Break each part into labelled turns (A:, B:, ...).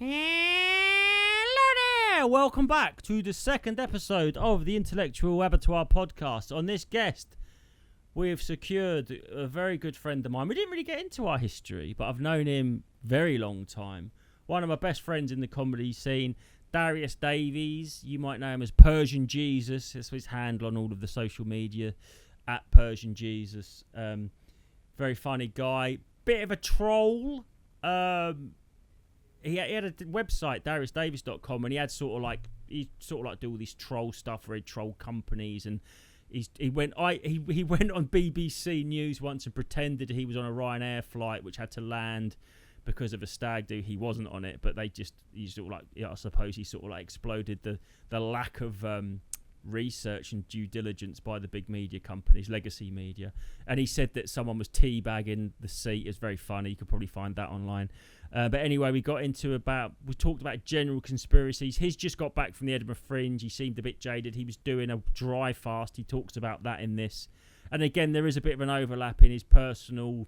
A: Hello there! Welcome back to the second episode of the Intellectual Abattoir podcast. On this guest, we have secured a very good friend of mine. We didn't really get into our history, but I've known him very long time. One of my best friends in the comedy scene, Darius Davies. You might know him as Persian Jesus. That's his handle on all of the social media, at Persian Jesus. Very funny guy. Bit of a troll. He had a website, dariusdavies.com, and he do all this troll stuff where he troll companies, and he went on BBC News once and pretended he was on a Ryanair flight which had to land because of a stag do. He wasn't on it, but I suppose he sort of like exploded the lack of research and due diligence by the big media companies, legacy media. And he said that someone was teabagging the seat. It's very funny. You could probably find that online. But anyway, we talked about general conspiracies. He's just got back from the Edinburgh Fringe. He seemed a bit jaded. He was doing a dry fast. He talks about that in this. And again, there is a bit of an overlap in his personal,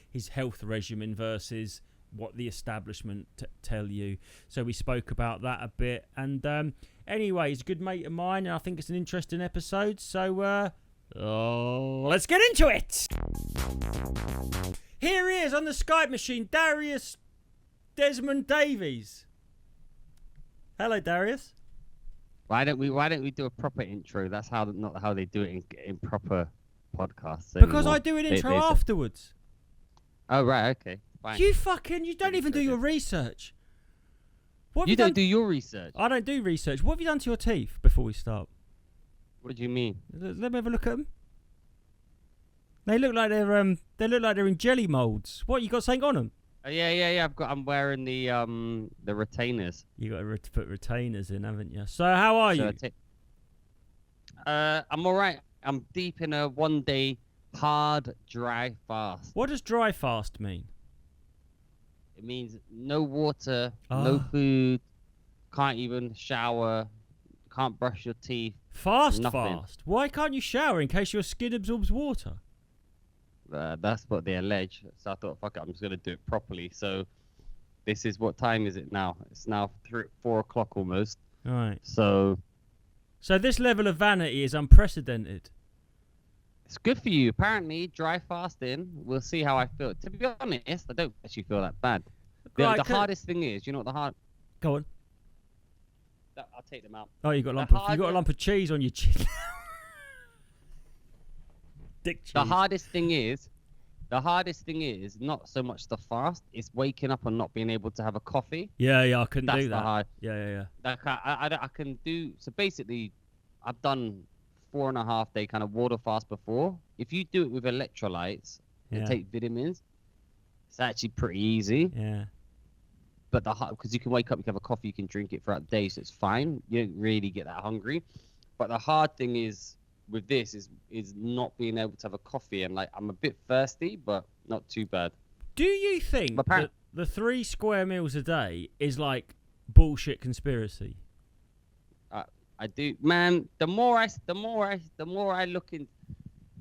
A: his health regimen versus what the establishment tell you. So we spoke about that a bit. And anyway, he's a good mate of mine, and I think it's an interesting episode. So let's get into it. Here he is on the Skype machine, Darius Desmond Davies. Hello, Darius.
B: Why don't we do a proper intro? That's not how they do it in proper podcasts.
A: Because I do an intro afterwards.
B: Oh right, okay, fine.
A: You don't even do your research.
B: You don't do your research.
A: I don't do research. What have you done to your teeth before we start?
B: What do you mean?
A: Let me have a look at them. They look like they're in jelly molds. What, you got something on them?
B: Oh, yeah. I'm wearing the retainers.
A: You got to put retainers in, haven't you? So how are you?
B: I'm all right. I'm deep in a 1-day hard dry fast.
A: What does dry fast mean?
B: It means no water, no food, can't even shower, can't brush your teeth.
A: Fast. Why can't you shower in case your skin absorbs water?
B: That's what they allege. So I thought, fuck it, I'm just going to do it properly. So this is, what time is it now? It's now 4 o'clock almost.
A: All right.
B: So
A: this level of vanity is unprecedented.
B: It's good for you. Apparently, dry fasting, we'll see how I feel. To be honest, I don't actually feel that bad. The hardest thing is, you know what the hard...
A: Go on.
B: I'll take them out.
A: Oh, you got a lump of cheese on your chin. Dick cheese. The hardest thing
B: is not so much the fast, it's waking up and not being able to have a coffee.
A: Yeah, I couldn't do that.
B: That's the hard.
A: Yeah.
B: I can do... So basically, I've done 4.5 day kind of water fast before. If you do it with electrolytes and take vitamins, it's actually pretty easy.
A: Yeah.
B: But because you can wake up, you can have a coffee, you can drink it throughout the day, so it's fine. You don't really get that hungry. But the hard thing is with this is not being able to have a coffee, and like I'm a bit thirsty, but not too bad.
A: Do you think that the 3 square meals a day is like bullshit conspiracy?
B: I do, man. The more I look in,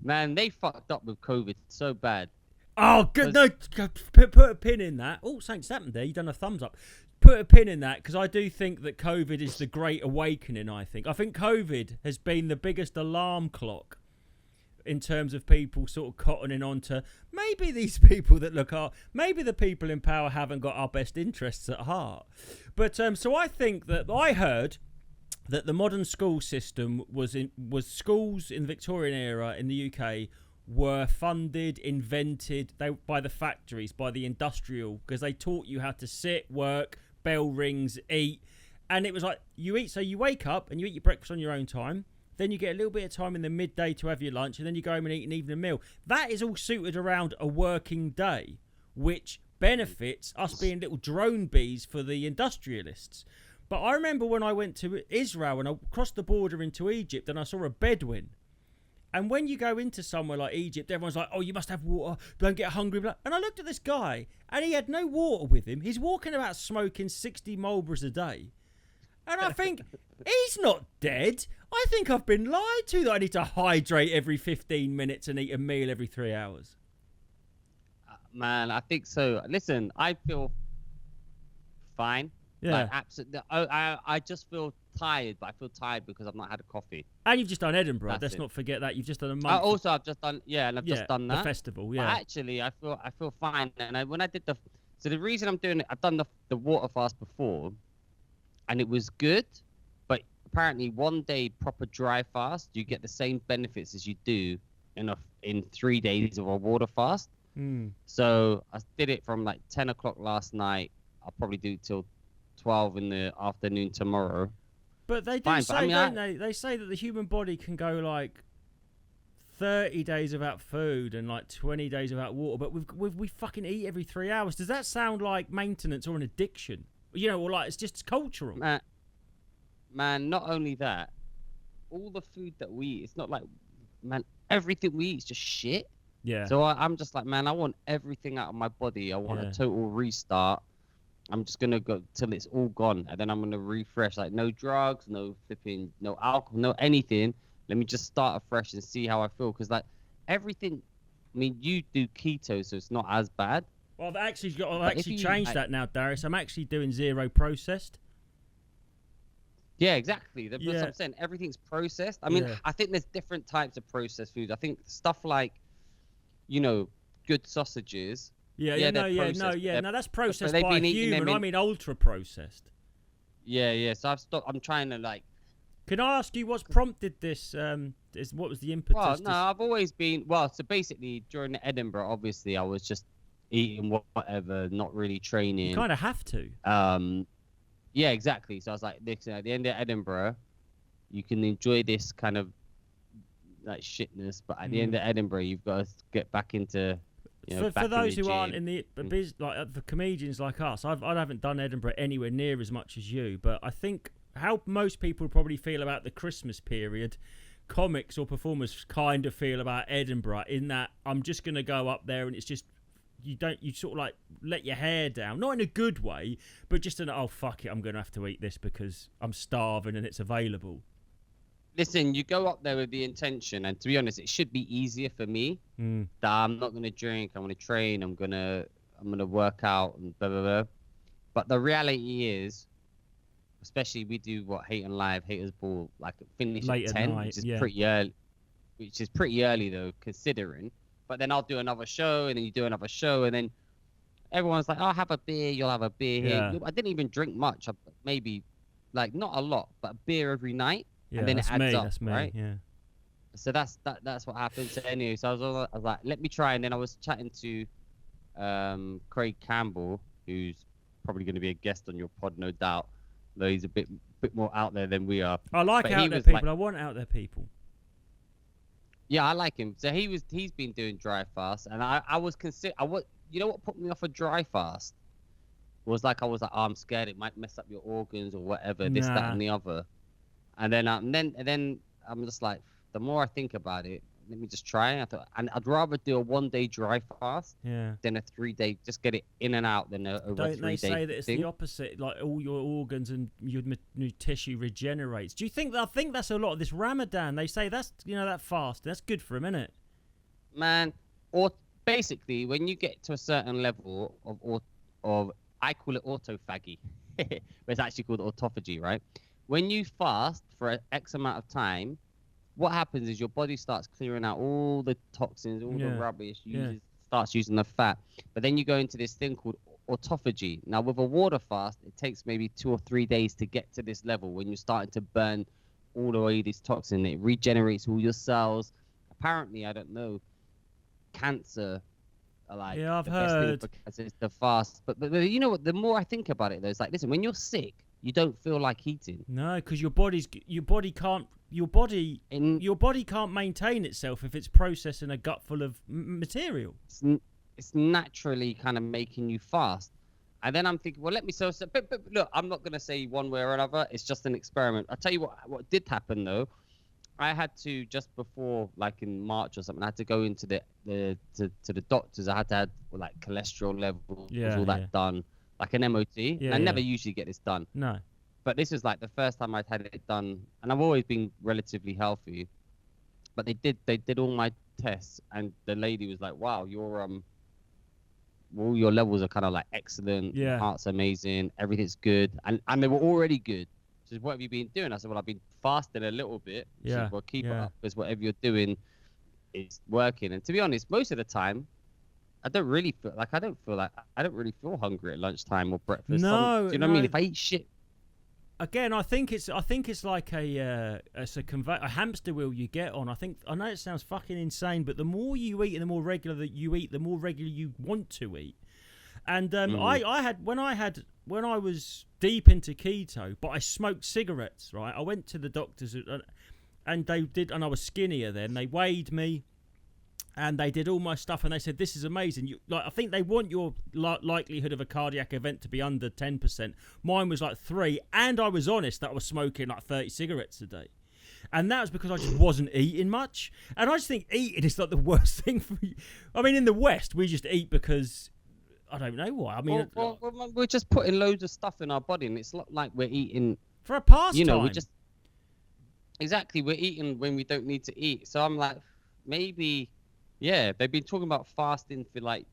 B: man, they fucked up with COVID so bad.
A: Oh, good. No, put a pin in that. Oh, something's happened there. You done a thumbs up. Put a pin in that, because I do think that COVID is the great awakening. I think COVID has been the biggest alarm clock in terms of people sort of cottoning on to maybe these people that maybe the people in power haven't got our best interests at heart. But so I think that I heard that the modern school system was schools in the Victorian era in the UK were funded, invented by the factories, by the industrial, because they taught you how to sit, work, bell rings, eat. And it was like you eat, so you wake up and you eat your breakfast on your own time, then you get a little bit of time in the midday to have your lunch, and then you go home and eat an evening meal. That is all suited around a working day, which benefits us being little drone bees for the industrialists. But I remember when I went to Israel and I crossed the border into Egypt and I saw a Bedouin. And when you go into somewhere like Egypt, everyone's like, oh, you must have water, don't get hungry. And I looked at this guy and he had no water with him. He's walking about smoking 60 Marlboros a day. And I think, he's not dead. I think I've been lied to that I need to hydrate every 15 minutes and eat a meal every 3 hours.
B: Man, I think so. Listen, I feel fine.
A: Yeah.
B: Like, absolutely. I just feel tired, but I feel tired because I've not had a coffee.
A: And you've just done Edinburgh.
B: That's
A: Let's
B: it.
A: not forget that. You've just done a
B: I
A: month.
B: also, I've just done, and I've just done
A: the
B: that.
A: festival,
B: But
A: yeah.
B: actually, I feel fine. And when I did so the reason I'm doing it, I've done the water fast before, and it was good. But apparently, 1 day proper dry fast, you get the same benefits as you do in 3 days of a water fast. So I did it from like 10 o'clock last night. I'll probably do it till 12 in the afternoon tomorrow.
A: But they do say, don't they? They say that the human body can go like 30 days without food and like 20 days without water, but we fucking eat every 3 hours. Does that sound like maintenance or an addiction? You know, or like it's just cultural.
B: Man, not only that, all the food that we eat, it's not like, man, everything we eat is just shit.
A: Yeah.
B: So I'm just like, man, I want everything out of my body. I want a total restart. I'm just gonna go till it's all gone, and then I'm gonna refresh. Like no drugs, no flipping, no alcohol, no anything. Let me just start afresh and see how I feel. Because like everything, I mean, you do keto, so it's not as bad.
A: Well, I've actually changed that now, Darius. I'm actually doing zero processed.
B: Yeah, exactly. That's what I'm saying. Everything's processed. I mean, I think there's different types of processed foods. I think stuff like, good sausages.
A: No, that's processed by a human. I mean, ultra processed.
B: Yeah. So I've stopped. I'm trying to like.
A: Can I ask you what's prompted this? What was the impetus?
B: Well, no, I've always been. Well, so basically during Edinburgh, obviously, I was just eating whatever, not really training.
A: You kind of have to.
B: Yeah, exactly. So I was like, at the end of Edinburgh, you can enjoy this kind of like shitness, but at the end of Edinburgh, you've got to get back into.
A: For those who aren't in the like for comedians like us, I haven't done Edinburgh anywhere near as much as you, but I think how most people probably feel about the Christmas period, comics or performers kind of feel about Edinburgh, in that I'm just going to go up there and it's just you sort of like let your hair down, not in a good way, but just in oh fuck it, I'm going to have to eat this because I'm starving and it's available.
B: Listen, you go up there with the intention, and to be honest, it should be easier for me. That I'm not gonna drink, I'm gonna train, I'm gonna work out, and blah blah blah. But the reality is, especially we do Hate and Live, Haters Ball, like finish
A: late
B: at 10,
A: night,
B: which is pretty early. Which is pretty early though, considering. But then I'll do another show, and then you do another show, and then everyone's like, "I'll have a beer, you'll have a beer here." I didn't even drink much, maybe like not a lot, but a beer every night.
A: Yeah,
B: and then it adds up,
A: that's me,
B: right?
A: Yeah.
B: So that's what happened. So anyway, so I was like, let me try, and then I was chatting to Craig Campbell, who's probably going to be a guest on your pod, no doubt. Though he's a bit more out there than we are.
A: I like out there people. I want out there people.
B: Yeah, I like him. So he's been doing dry fast, and I was you know what put me off a dry fast was I was like, oh, I'm scared it might mess up your organs or whatever, this, that, and the other. And then I'm just like, the more I think about it, let me just try. I thought, and I'd rather do a 1 day dry fast than a 3 day, just get it in and out than over 3 days.
A: Don't they say that it's the opposite? Like all your organs and your tissue regenerates. Do you think I think that's a lot of this Ramadan? They say that's that fast. That's good for him, isn't it?
B: Man, or basically when you get to a certain level of I call it autophagy, but it's actually called autophagy, right? When you fast for an X amount of time, what happens is your body starts clearing out all the toxins, all the rubbish, starts using the fat. But then you go into this thing called autophagy. Now, with a water fast, it takes maybe 2 or 3 days to get to this level when you're starting to burn all the way this toxin. It regenerates all your cells. Apparently, I don't know, cancer. Like
A: I've
B: the
A: heard.
B: Best thing for cancer is the fast. But you know what? The more I think about it, though, it's like, listen, when you're sick, you don't feel like eating.
A: No, because your body can't maintain itself if it's processing a gut full of material.
B: It's naturally kind of making you fast. And then I'm thinking, well, but look, I'm not going to say one way or another. It's just an experiment. I'll tell you what did happen, though. I had to, just before, like in March or something, I had to go into the doctors. I had to have like cholesterol levels, all that done. Like an MOT. I never usually get this done.
A: No.
B: But this was like the first time I'd had it done, and I've always been relatively healthy. But they did all my tests, and the lady was like, "Wow, all your levels are kind of like excellent.
A: Yeah.
B: Heart's amazing. Everything's good, and they were already good. So what have you been doing? I said, well, I've been fasting a little bit. She said, well, keep it up because whatever you're doing is working. And to be honest, most of the time, I don't really feel like I don't really feel hungry at lunchtime or breakfast.
A: No,
B: do you know what I mean? If I eat shit.
A: Again, I think it's like a hamster wheel you get on. I know it sounds fucking insane, but the more you eat and the more regular that you eat, the more regular you want to eat. And when I was deep into keto, but I smoked cigarettes, right? I went to the doctors and they did, and I was skinnier then. They weighed me. And they did all my stuff, and they said, "This is amazing." I think they want your likelihood of a cardiac event to be under 10%. Mine was like 3, and I was honest that I was smoking like 30 cigarettes a day, and that was because I just wasn't eating much. And I just think eating is like the worst thing for you. I mean, in the West, we just eat because I don't know why. I mean,
B: we're just putting loads of stuff in our body, and it's not like we're eating
A: for a pastime.
B: You know, we're eating when we don't need to eat. So I'm like, maybe. Yeah, they've been talking about fasting for like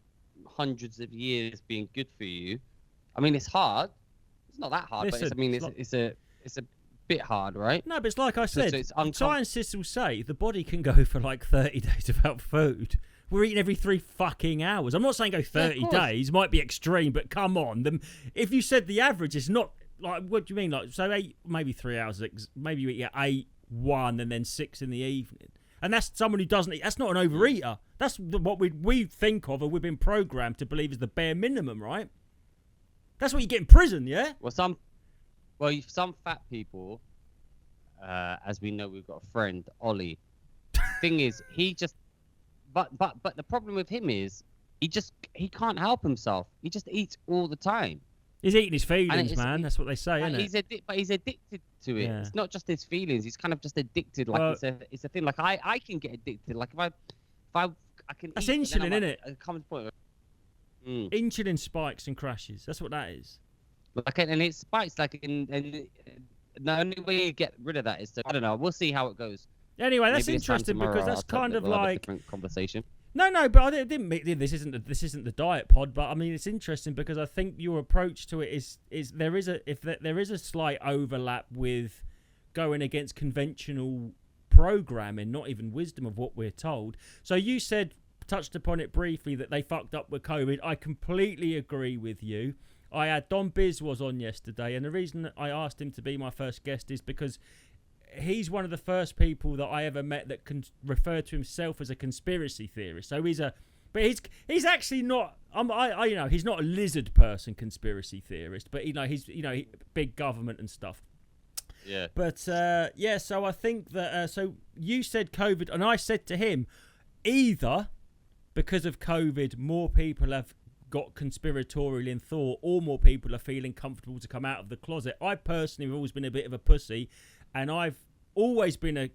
B: hundreds of years being good for you. I mean, it's hard. It's not that hard, but it's a bit hard, right?
A: No, but it's like I said. Scientists will say the body can go for like 30 days without food. We're eating every 3 fucking hours. I'm not saying go 30 days. Might be extreme, but come on. If you said the average is not like, what do you mean? Like, so 8, maybe 3 hours. Maybe you eat at 8, 1, and then 6 in the evening. And that's someone who doesn't eat. That's not an overeater. That's what we think of, or we've been programmed to believe is the bare minimum, right? That's what you get in prison, yeah?
B: Well, some fat people, as we know, we've got a friend, Ollie. Thing is, but the problem with him is he can't help himself. He just eats all the time.
A: He's eating his feelings, man. That's what they say, isn't it?
B: But he's addicted to it. Yeah. It's not just his feelings. He's kind of just addicted. Like it's a thing. Like I can get addicted. Like if I can.
A: That's
B: eat,
A: insulin, isn't it?
B: It comes to a point where,
A: Insulin spikes and crashes. That's what that is.
B: And it spikes and the only way you get rid of that is I don't know. We'll see how it goes.
A: Anyway, that's interesting because that's kind of like
B: a different conversation.
A: No, but I didn't mean this isn't the diet pod, but I mean it's interesting because I think your approach to it is there is a slight overlap with going against conventional programming, not even wisdom of what we're told. So you touched upon it briefly that they fucked up with COVID. I completely agree with you. I had Don Biz was on yesterday, and the reason that I asked him to be my first guest is because he's one of the first people that I ever met that can refer to himself as a conspiracy theorist. So he's he's actually not. He's not a lizard person conspiracy theorist, but he's big government and stuff.
B: Yeah.
A: But so I think that so you said COVID, and I said to him, either because of COVID, more people have got conspiratorial in thought, or more people are feeling comfortable to come out of the closet. I personally have always been a bit of a pussy. And I've always been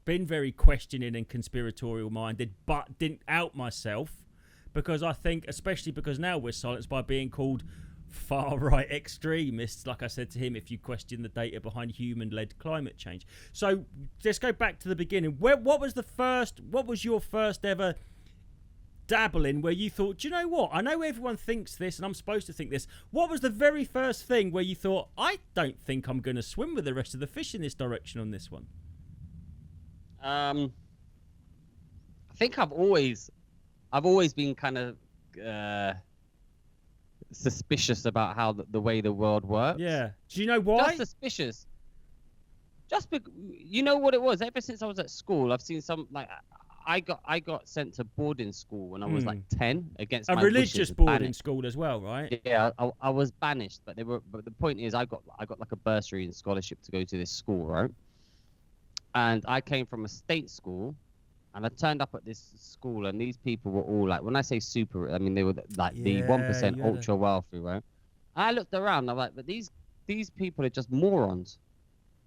A: very questioning and conspiratorial minded, but didn't out myself because I think, especially because now we're silenced by being called far right extremists. Like I said to him, if you question the data behind human-led climate change. So let's go back to the beginning. What was your first ever dabbling where you thought, do you know what? I know everyone thinks this and I'm supposed to think this. What was the very first thing where you thought, I don't think I'm going to swim with the rest of the fish in this direction on this one?
B: I think I've always been kind of suspicious about how the way the world works.
A: Yeah. Do you know why?
B: Just suspicious. Just because, you know what it was? Ever since I was at school, I've seen some like. I got sent to boarding school when I was like 10 against my
A: religious
B: wishes,
A: boarding school as well, right?
B: Yeah, I was banished, but the point is I got like a bursary and scholarship to go to this school, right? And I came from a state school, and I turned up at this school, and these people were all like, when I say super, I mean they were like the 1% ultra wealthy, right? And I looked around, I'm like, but these people are just morons.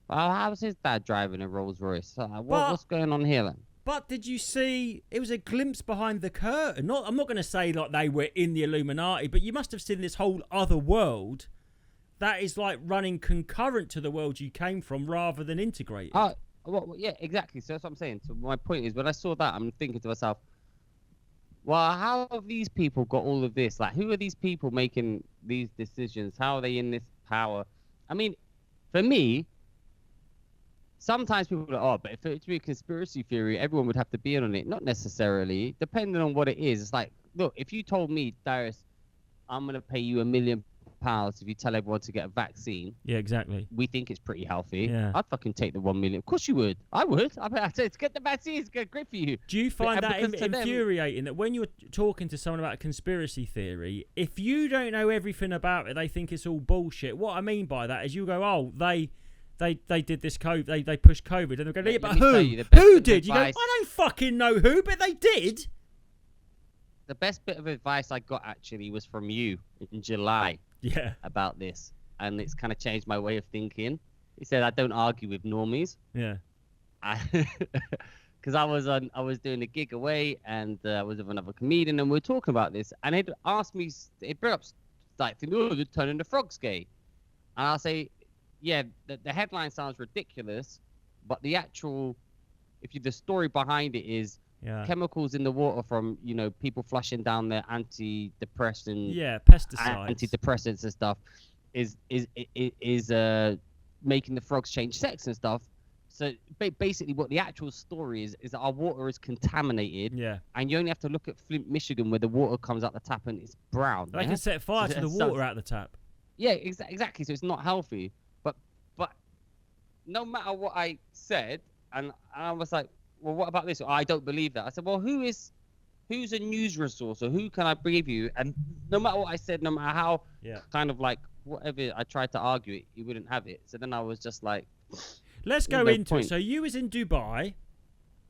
B: How's his dad driving a Rolls Royce? What's going on here then?
A: But did you see, it was a glimpse behind the curtain. I'm not going to say like they were in the Illuminati, but you must have seen this whole other world that is like running concurrent to the world you came from rather than integrated.
B: Well, yeah, exactly. So that's what I'm saying. So my point is, when I saw that, I'm thinking to myself, well, how have these people got all of this? Like, who are these people making these decisions? How are they in this power? I mean, for me, sometimes people are like, oh, but if it were a conspiracy theory, everyone would have to be in on it. Not necessarily, depending on what it is. It's like, look, if you told me, Darius, I'm going to pay you £1 million if you tell everyone to get a vaccine.
A: Yeah, exactly.
B: We think it's pretty healthy.
A: Yeah.
B: I'd fucking take the 1 million. Of course you would. I would. I'd say, get the vaccine. It's great for you.
A: Do you find that
B: because to them-
A: infuriating that when you're talking to someone about a conspiracy theory, if you don't know everything about it, they think it's all bullshit? What I mean by that is you go, oh, they did this COVID, they pushed COVID, and they're going, yeah, but who? Who did? You go, I don't fucking know who, but they did.
B: The best bit of advice I got actually was from you in July.
A: Yeah.
B: About this, and it's kind of changed my way of thinking. He said I don't argue with normies.
A: Yeah.
B: Because I was doing a gig away, and I was with another comedian, and we were talking about this, and it asked me, it brought up like, oh, you're turning the frogs gay, and I'll say, yeah, the headline sounds ridiculous, but the actual, the story behind it is. Yeah. Chemicals in the water from people flushing down their antidepressant,
A: pesticides,
B: antidepressants and stuff, is making the frogs change sex and stuff. So basically, what the actual story is that our water is contaminated.
A: Yeah. And
B: you only have to look at Flint, Michigan, where the water comes out the tap and it's brown.
A: They can set fire to the water out the tap.
B: Yeah, exactly. So it's not healthy. But no matter what I said, and I was like, well, what about this? I don't believe that. I said, well, who's a news resource, or who can I believe you? And no matter what I said, no matter how kind of like whatever I tried to argue it, he wouldn't have it. So then I was just like,
A: let's go into it. So you was in Dubai.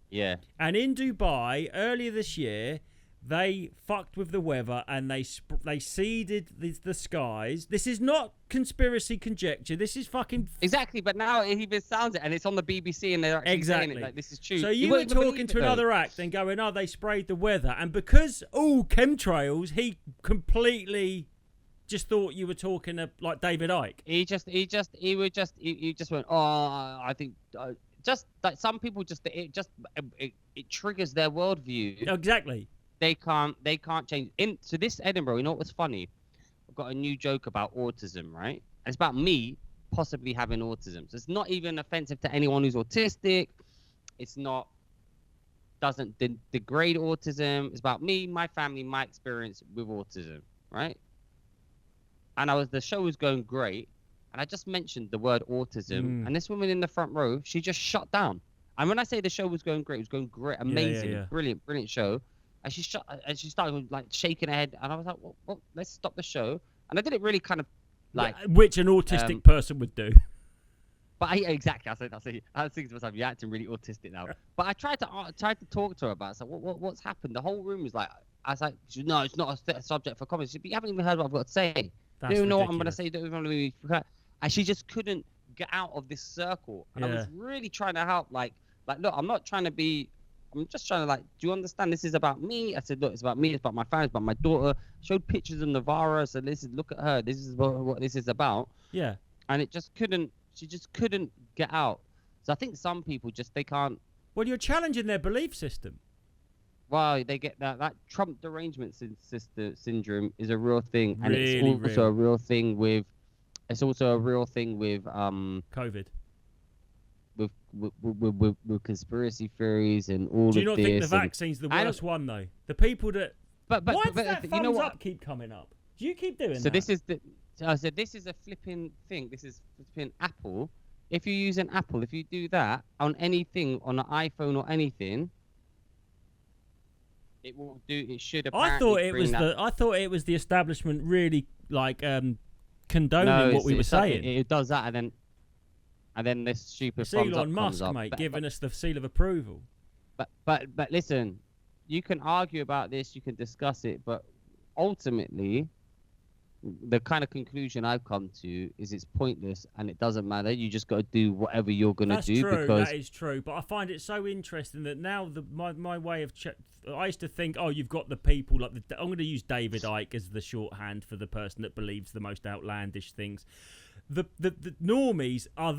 B: Yeah.
A: And in Dubai earlier this year, they fucked with the weather and they seeded the skies. This is not conspiracy conjecture. This is fucking
B: exactly. But now it even sounds it, and it's on the BBC, and they're actually saying it like this is true.
A: So you were talking to another act and going, "Oh, they sprayed the weather," and because chemtrails, he completely just thought you were talking like David Icke.
B: He just went, oh, I think. Just like some people, it triggers their worldview.
A: Exactly.
B: They can't change. So this Edinburgh, you know what was funny? I've got a new joke about autism, right? And it's about me possibly having autism. So it's not even offensive to anyone who's autistic. It's not, doesn't degrade autism. It's about me, my family, my experience with autism, right? And the show was going great. And I just mentioned the word autism. And this woman in the front row, she just shut down. And when I say the show was going great, it was going great, amazing, brilliant show. And she started like shaking her head, and I was like, well, let's stop the show. And I did it really kind of like,
A: which an autistic person would do.
B: But exactly, I was thinking to myself, you're acting really autistic now. But I tried to talk to her about it. So what's happened? The whole room was like, I was like, no, it's not a subject for comments. But you haven't even heard what I've got to say.
A: That's
B: you don't know
A: ridiculous.
B: what I'm going to say. You don't even know. And she just couldn't get out of this circle. And I was really trying to help. Like, look, I'm not trying to be. I'm just trying to do you understand? This is about me. I said, look, it's about me. It's about my family. It's about my daughter. Showed pictures of Navarra. So look at her. This is what this is about.
A: Yeah.
B: And she just couldn't get out. So I think some people they can't.
A: Well, you're challenging their belief system.
B: Well, they get that Trump derangement syndrome is a real thing. And
A: really,
B: it's also a real thing with,
A: COVID.
B: With conspiracy theories and all of this.
A: Do you not think the vaccine's the worst one though? The people that why does that thumbs up keep coming up? Do you keep doing that?
B: So this is a flipping thing. This is flipping Apple. If you use an Apple, if you do that on anything, on an iPhone or anything, it will do. It should apparently.
A: I thought it was the establishment really condoning what we were saying.
B: It does that, and then this stupid
A: Elon Musk, mate, giving us the seal of approval.
B: But listen, you can argue about this, you can discuss it, but ultimately, the kind of conclusion I've come to is it's pointless and it doesn't matter. You just got to do whatever you're gonna do.
A: That is true. But I find it so interesting that now my way of I used to think, oh, you've got the people like I'm going to use David Icke as the shorthand for the person that believes the most outlandish things. the normies are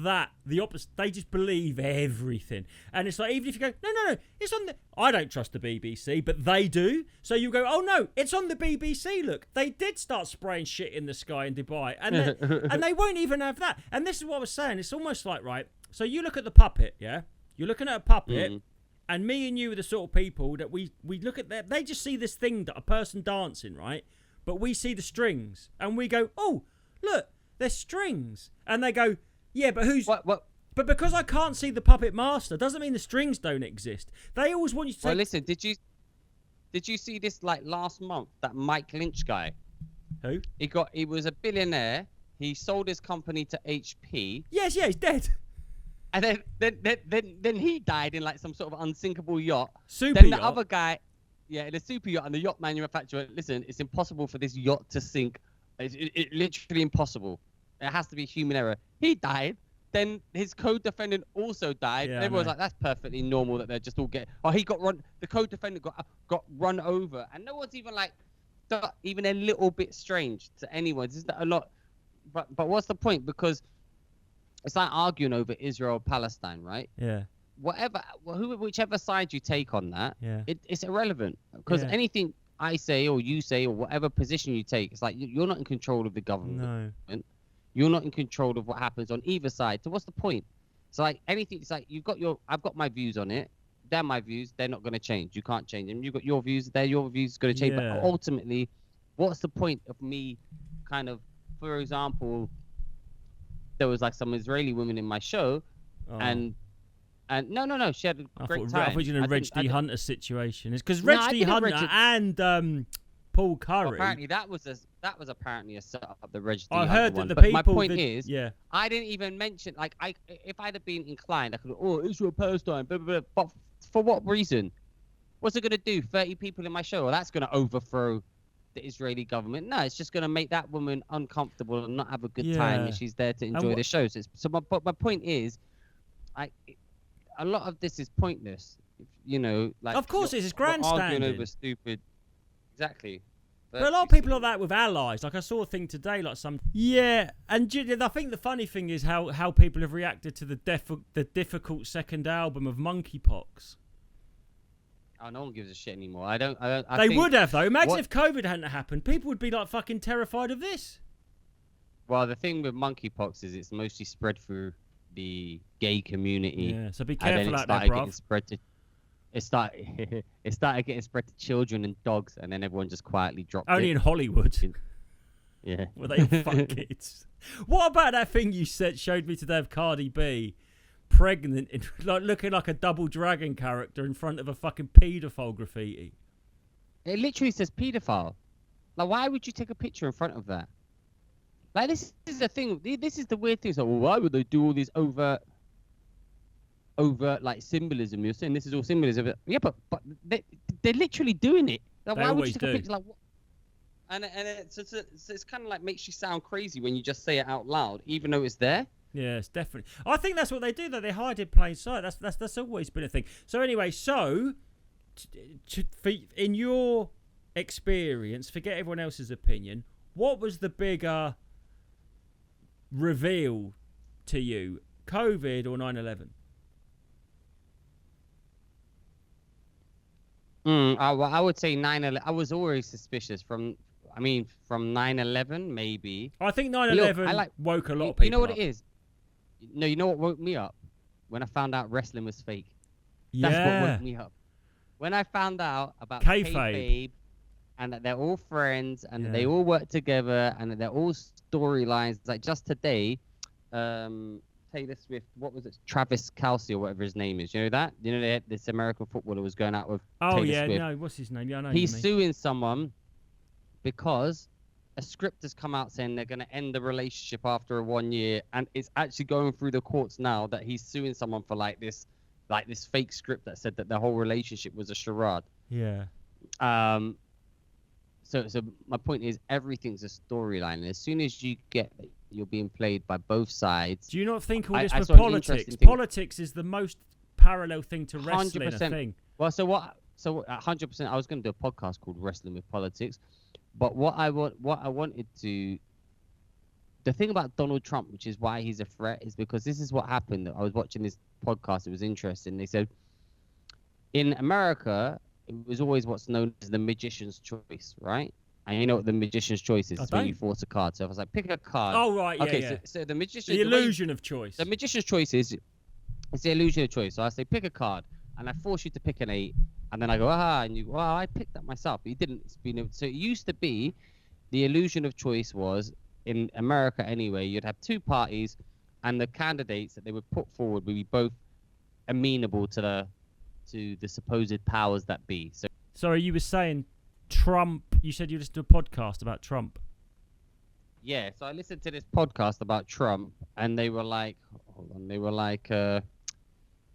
A: the opposite. They just believe everything, and it's like even if you go, no, it's on the. I don't trust the BBC, but they do. So you go, oh no, it's on the BBC. Look, they did start spraying shit in the sky in Dubai, and they won't even have that. And this is what I was saying. It's almost like, right. So you look at the puppet, yeah. You're looking at a puppet. And me and you are the sort of people that we look at that. They just see this thing, that a person dancing, right? But we see the strings, and we go, oh, look, there's strings. And they go, yeah, but who's...
B: What?
A: But because I can't see the puppet master, doesn't mean the strings don't exist. They always want you to say...
B: Well, listen, did you see this, like, last month, that Mike Lynch guy?
A: Who?
B: He was a billionaire. He sold his company to HP.
A: Yes, he's dead.
B: And then he died in like some sort of unsinkable yacht.
A: Super
B: then
A: yacht.
B: The other guy, in a super yacht, and the yacht manufacturer, listen, it's impossible for this yacht to sink. It's literally impossible. It has to be human error. He died. Then his co-defendant also died.
A: Yeah,
B: and everyone's like, that's perfectly normal that they're just all get. Oh, he got run. The co-defendant got run over, and no one's even like, even a little bit strange to anyone. Is that a lot? But what's the point? Because it's like arguing over Israel Palestine, right?
A: Yeah.
B: Whichever side you take on that,
A: yeah.
B: It's irrelevant, because anything I say or you say or whatever position you take, it's like you're not in control of the government.
A: No.
B: You're not in control of what happens on either side. So what's the point? It's like anything. It's like I've got my views on it. They're my views. They're not going to change. You can't change them. You've got your views. They're your views. Going to change.
A: Yeah.
B: But ultimately, what's the point of me kind of, for example, there was like some Israeli women in my show, and no, she had a great time.
A: I thought you were in a Reg D. Hunter situation. It's because Reg D. Hunter and Paul Curry.
B: Well, apparently that was apparently a setup. The Reg D.
A: I
B: Hunter
A: heard that
B: one.
A: the
B: But
A: people.
B: my point is,
A: yeah.
B: I didn't even mention if I'd have been inclined, I could Israel Palestine, blah, blah, blah. But for what reason? What's it gonna do? 30 people in my show? Well, that's gonna overthrow the Israeli government. No, it's just going to make that woman uncomfortable and not have a good time, and she's there to enjoy the show. So my point is, a lot of this is pointless. Like,
A: of course, it's grandstanding.
B: Arguing over stupid. Exactly.
A: But a lot of people like that with allies. Like I saw a thing today, like some. Yeah, and I think the funny thing is how people have reacted to the difficult second album of Monkeypox.
B: Oh, no one gives a shit anymore. I
A: they would have, though. Imagine if COVID hadn't happened. People would be like fucking terrified of this.
B: Well, the thing with monkeypox is it's mostly spread through the gay community.
A: Yeah, so be careful out there, bruv.
B: It started getting spread to children and dogs, and then everyone just quietly dropped it.
A: Only in Hollywood.
B: Yeah.
A: Where they fuck kids. What about that thing you showed me today of Cardi B? Pregnant, like looking like a Double Dragon character in front of a fucking paedophile graffiti.
B: It literally says paedophile. Like, why would you take a picture in front of that? Like, this is the thing. This is the weird thing. So, why would they do all this overt like symbolism? You're saying this is all symbolism. Yeah, but they're literally doing it. Like, why would you take a picture like what? And it's kind of like makes you sound crazy when you just say it out loud, even though it's there.
A: Yeah, it's definitely. I think that's what they do, though. They hide in plain sight. That's always been a thing. So anyway, in your experience, forget everyone else's opinion. What was the bigger reveal to you, COVID or 9/11?
B: I would say 9/11. I was always suspicious from 9/11 maybe.
A: I think 9/11 woke a lot of people.
B: You know what
A: up.
B: it is? No, you know what woke me up? When I found out wrestling was fake.
A: Yeah.
B: That's what woke me up. When I found out about
A: kayfabe
B: and that they're all friends and that they all work together and that they're all storylines. Like just today, Taylor Swift, what was it? Travis Kelce or whatever his name is. You know that? You know this American footballer was going out with Taylor Swift.
A: No, what's his name? Yeah, I know.
B: He's suing someone because a script has come out saying they're going to end the relationship after 1 year, and it's actually going through the courts now that he's suing someone for this fake script that said that the whole relationship was a charade.
A: Yeah.
B: So my point is everything's a storyline, and as soon as you get that you're being played by both sides.
A: Do you not think all this with politics? Politics is the most parallel thing to wrestling.
B: 100%.
A: A thing.
B: Well, so 100%. I was going to do a podcast called Wrestling with Politics. But what I wanted to the thing about Donald Trump, which is why he's a threat, is because this is what happened. I was watching this podcast. It was interesting. They said in America, it was always what's known as the magician's choice, right? And you know what the magician's choice is? It's when you force a card. So if I was like, pick a card.
A: Oh, right, yeah,
B: okay,
A: yeah.
B: So the magician...
A: The illusion of choice.
B: The magician's choice is... It's the illusion of choice. So I say, pick a card, and I force you to pick an 8, and then I go, and you go, well, I picked that myself. But you didn't. So it used to be, the illusion of choice was, in America anyway, you'd have 2 parties, and the candidates that they would put forward would be both amenable to the supposed powers that be. So,
A: sorry, you were saying Trump. You said you listened to a podcast about Trump.
B: Yeah, so I listened to this podcast about Trump, and they were like,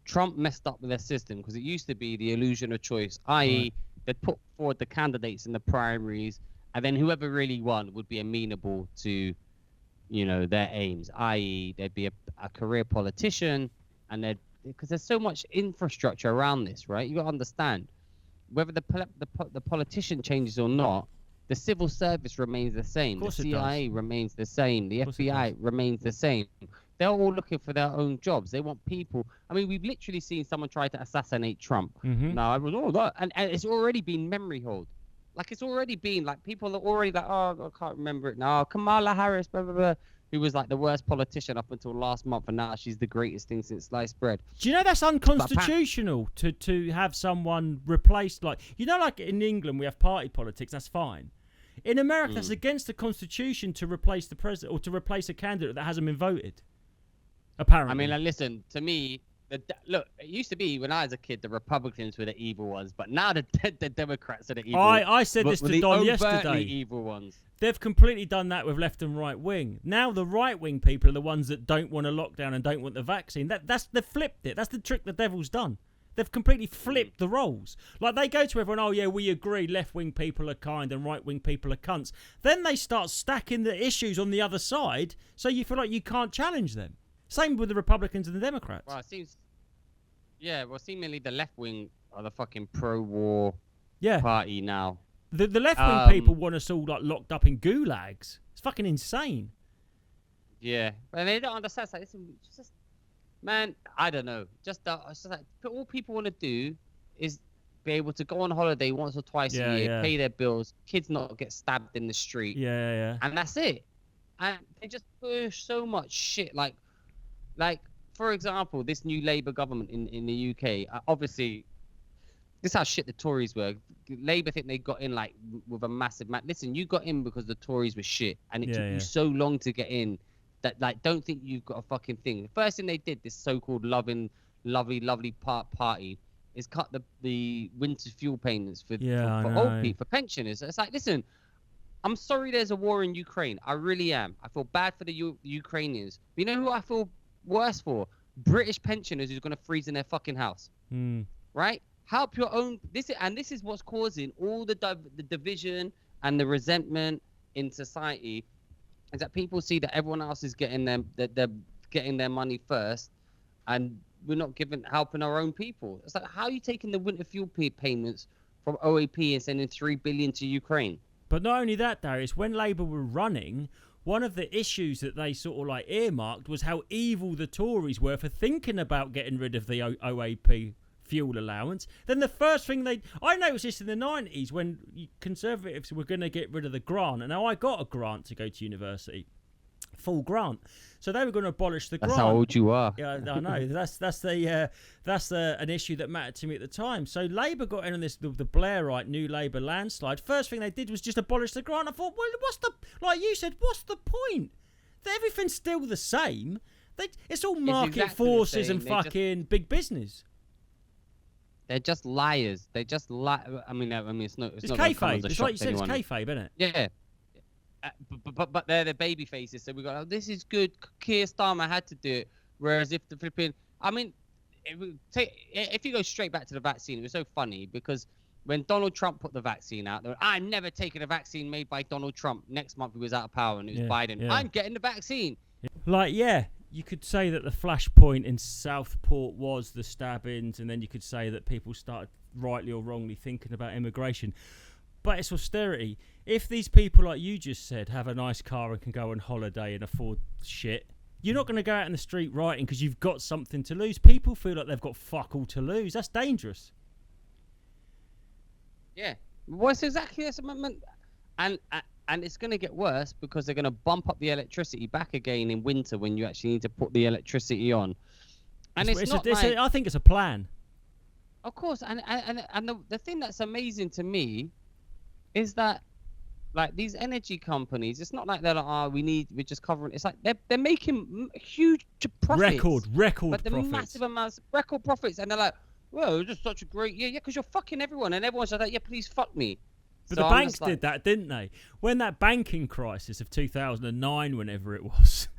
B: Trump messed up with their system because it used to be the illusion of choice, i.e., they'd put forward the candidates in the primaries, and then whoever really won would be amenable to, their aims, i.e., there'd be a career politician, and because there's so much infrastructure around this, right? You got to understand, whether the politician changes or not, the civil service remains the same. The CIA remains the same. The FBI remains the same. They're all looking for their own jobs. They want people. I mean, we've literally seen someone try to assassinate Trump.
A: Mm-hmm.
B: Now, I was that, and it's already been memory hold. Like, it's already been, like, people are already like, I can't remember it now. Kamala Harris, blah, blah, blah, who was, like, the worst politician up until last month, and now she's the greatest thing since sliced bread.
A: Do you know that's unconstitutional to have someone replaced? Like, like in England, we have party politics. That's fine. In America, that's against the Constitution to replace the president or to replace a candidate that hasn't been voted. Apparently.
B: I mean, like, listen, to me, look, it used to be when I was a kid, the Republicans were the evil ones, but now the Democrats are the evil ones.
A: I said this to Don yesterday.
B: Evil ones.
A: They've completely done that with left and right wing. Now the right wing people are the ones that don't want a lockdown and don't want the vaccine. They've flipped it. That's the trick the devil's done. They've completely flipped the roles. Like, they go to everyone, oh, yeah, we agree, left-wing people are kind and right-wing people are cunts. Then they start stacking the issues on the other side, so you feel like you can't challenge them. Same with the Republicans and the Democrats.
B: Well, it seems... Yeah, well, seemingly the left-wing are the fucking pro-war party now.
A: The left-wing people want us all, like, locked up in gulags. It's fucking insane.
B: Yeah. But they don't understand. It's like, listen, just... Man, I don't know. It's just like, all people want to do is be able to go on holiday once or twice a year, pay their bills, kids not get stabbed in the street.
A: Yeah.
B: And that's it. And they just push so much shit. Like, for example, this new Labour government in the UK, obviously, this is how shit the Tories were. Labour think they got in, like, with a massive... Listen, you got in because the Tories were shit, and it took you so long to get in. That, like, don't think you've got a fucking thing. The first thing they did, this so-called lovely party, is cut the winter fuel payments for old people, for pensioners. It's like, listen, I'm sorry there's a war in Ukraine. I really am. I feel bad for the Ukrainians. But you know who I feel worse for? British pensioners who's going to freeze in their fucking house. Right? Help your own... This is what's causing all the division and the resentment in society, is that people see that everyone else is getting them, that they're getting their money first, and we're not helping our own people. It's like, how are you taking the winter fuel payments from OAP and sending $3 billion to Ukraine?
A: But not only that, Darius, when Labour were running, one of the issues that they sort of like earmarked was how evil the Tories were for thinking about getting rid of the OAP fuel allowance. Then the first thing I noticed this in the 90s when Conservatives were going to get rid of the grant, and now I got a grant to go to university, full grant, so they were going to abolish the grant.
B: That's how old you are.
A: Yeah, I know. that's an issue that mattered to me at the time. So Labour got in on this, the Blairite New Labour landslide. First thing they did was just abolish the grant. I thought, well, like you said, what's the point? Everything's still the same. It's all market forces and fucking big business.
B: They're just liars. They just lie. I mean, it's not.
A: It's kayfabe. It's like you said, it's kayfabe, isn't it?
B: Yeah. But they're the baby faces. So we got, this is good. Keir Starmer had to do it. Whereas if the flipping, I mean, if you go straight back to the vaccine, it was so funny because when Donald Trump put the vaccine out, I'm never taking a vaccine made by Donald Trump. Next month he was out of power and it was Biden. I'm getting the vaccine.
A: Like, you could say that the flashpoint in Southport was the stabbings, and then you could say that people started rightly or wrongly thinking about immigration. but it's austerity. If these people, like you just said, have a nice car and can go on holiday and afford shit, you're not going to go out in the street rioting because you've got something to lose. People feel like they've got fuck all to lose. That's dangerous.
B: Yeah. Well, it's exactly this amendment. And it's going to get worse because they're going to bump up the electricity back again in winter when you actually need to put the electricity on. And
A: I think it's a plan.
B: Of course. And the thing that's amazing to me is that, like, these energy companies, it's not like they're like, we're just covering. It's like they're making huge profits.
A: Record
B: but the
A: profits.
B: massive amounts, record profits. And they're like, well, it's just such a great, yeah, because you're fucking everyone. And everyone's like, yeah, please fuck me.
A: But
B: so
A: the banks did that, didn't they? When that banking crisis of 2009, whenever it was,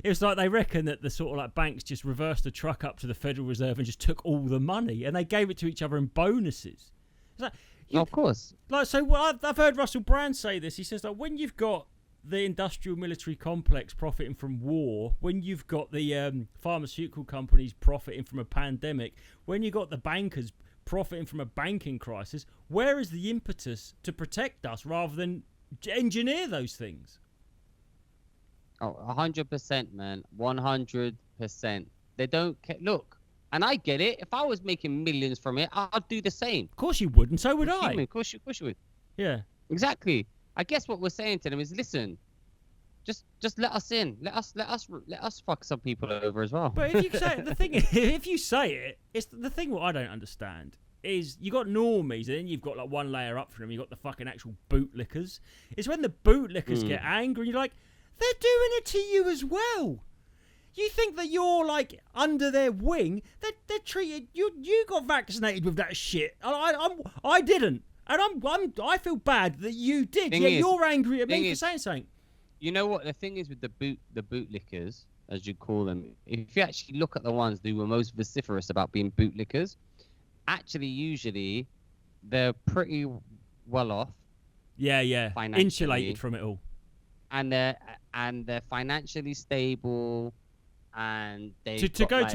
A: it was like they reckon that the sort of like banks just reversed the truck up to the Federal Reserve and just took all the money and they gave it to each other in bonuses. It's like,
B: of course.
A: Like, so I've heard Russell Brand say this. He says that when you've got the industrial military complex profiting from war, when you've got the pharmaceutical companies profiting from a pandemic, when you've got the bankers profiting from a banking crisis, where is the impetus to protect us rather than engineer those things?
B: Oh, 100%, man. 100%. They don't care. Look, and I get it. If I was making millions from it, I'd do the same.
A: Of course you would, and so would I.
B: Of course you would.
A: Yeah.
B: Exactly. I guess what we're saying to them is, listen, just let us in. Let us fuck some people over as well.
A: But if you say the thing, if you say it, it's the thing. What I don't understand is you got normies, and then you've got like one layer up from them. You got the fucking actual bootlickers. It's when the bootlickers get angry, and you're like, they're doing it to you as well. You think that you're like under their wing? They're treated you. You got vaccinated with that shit. I didn't, and I feel bad that you did. Yeah, you're angry at me for saying something.
B: You know what the thing is with the bootlickers, as you call them? If you actually look at the ones who were most vociferous about being bootlickers, actually usually they're pretty well off.
A: Yeah. Insulated from it all.
B: And they're financially stable. And they
A: to go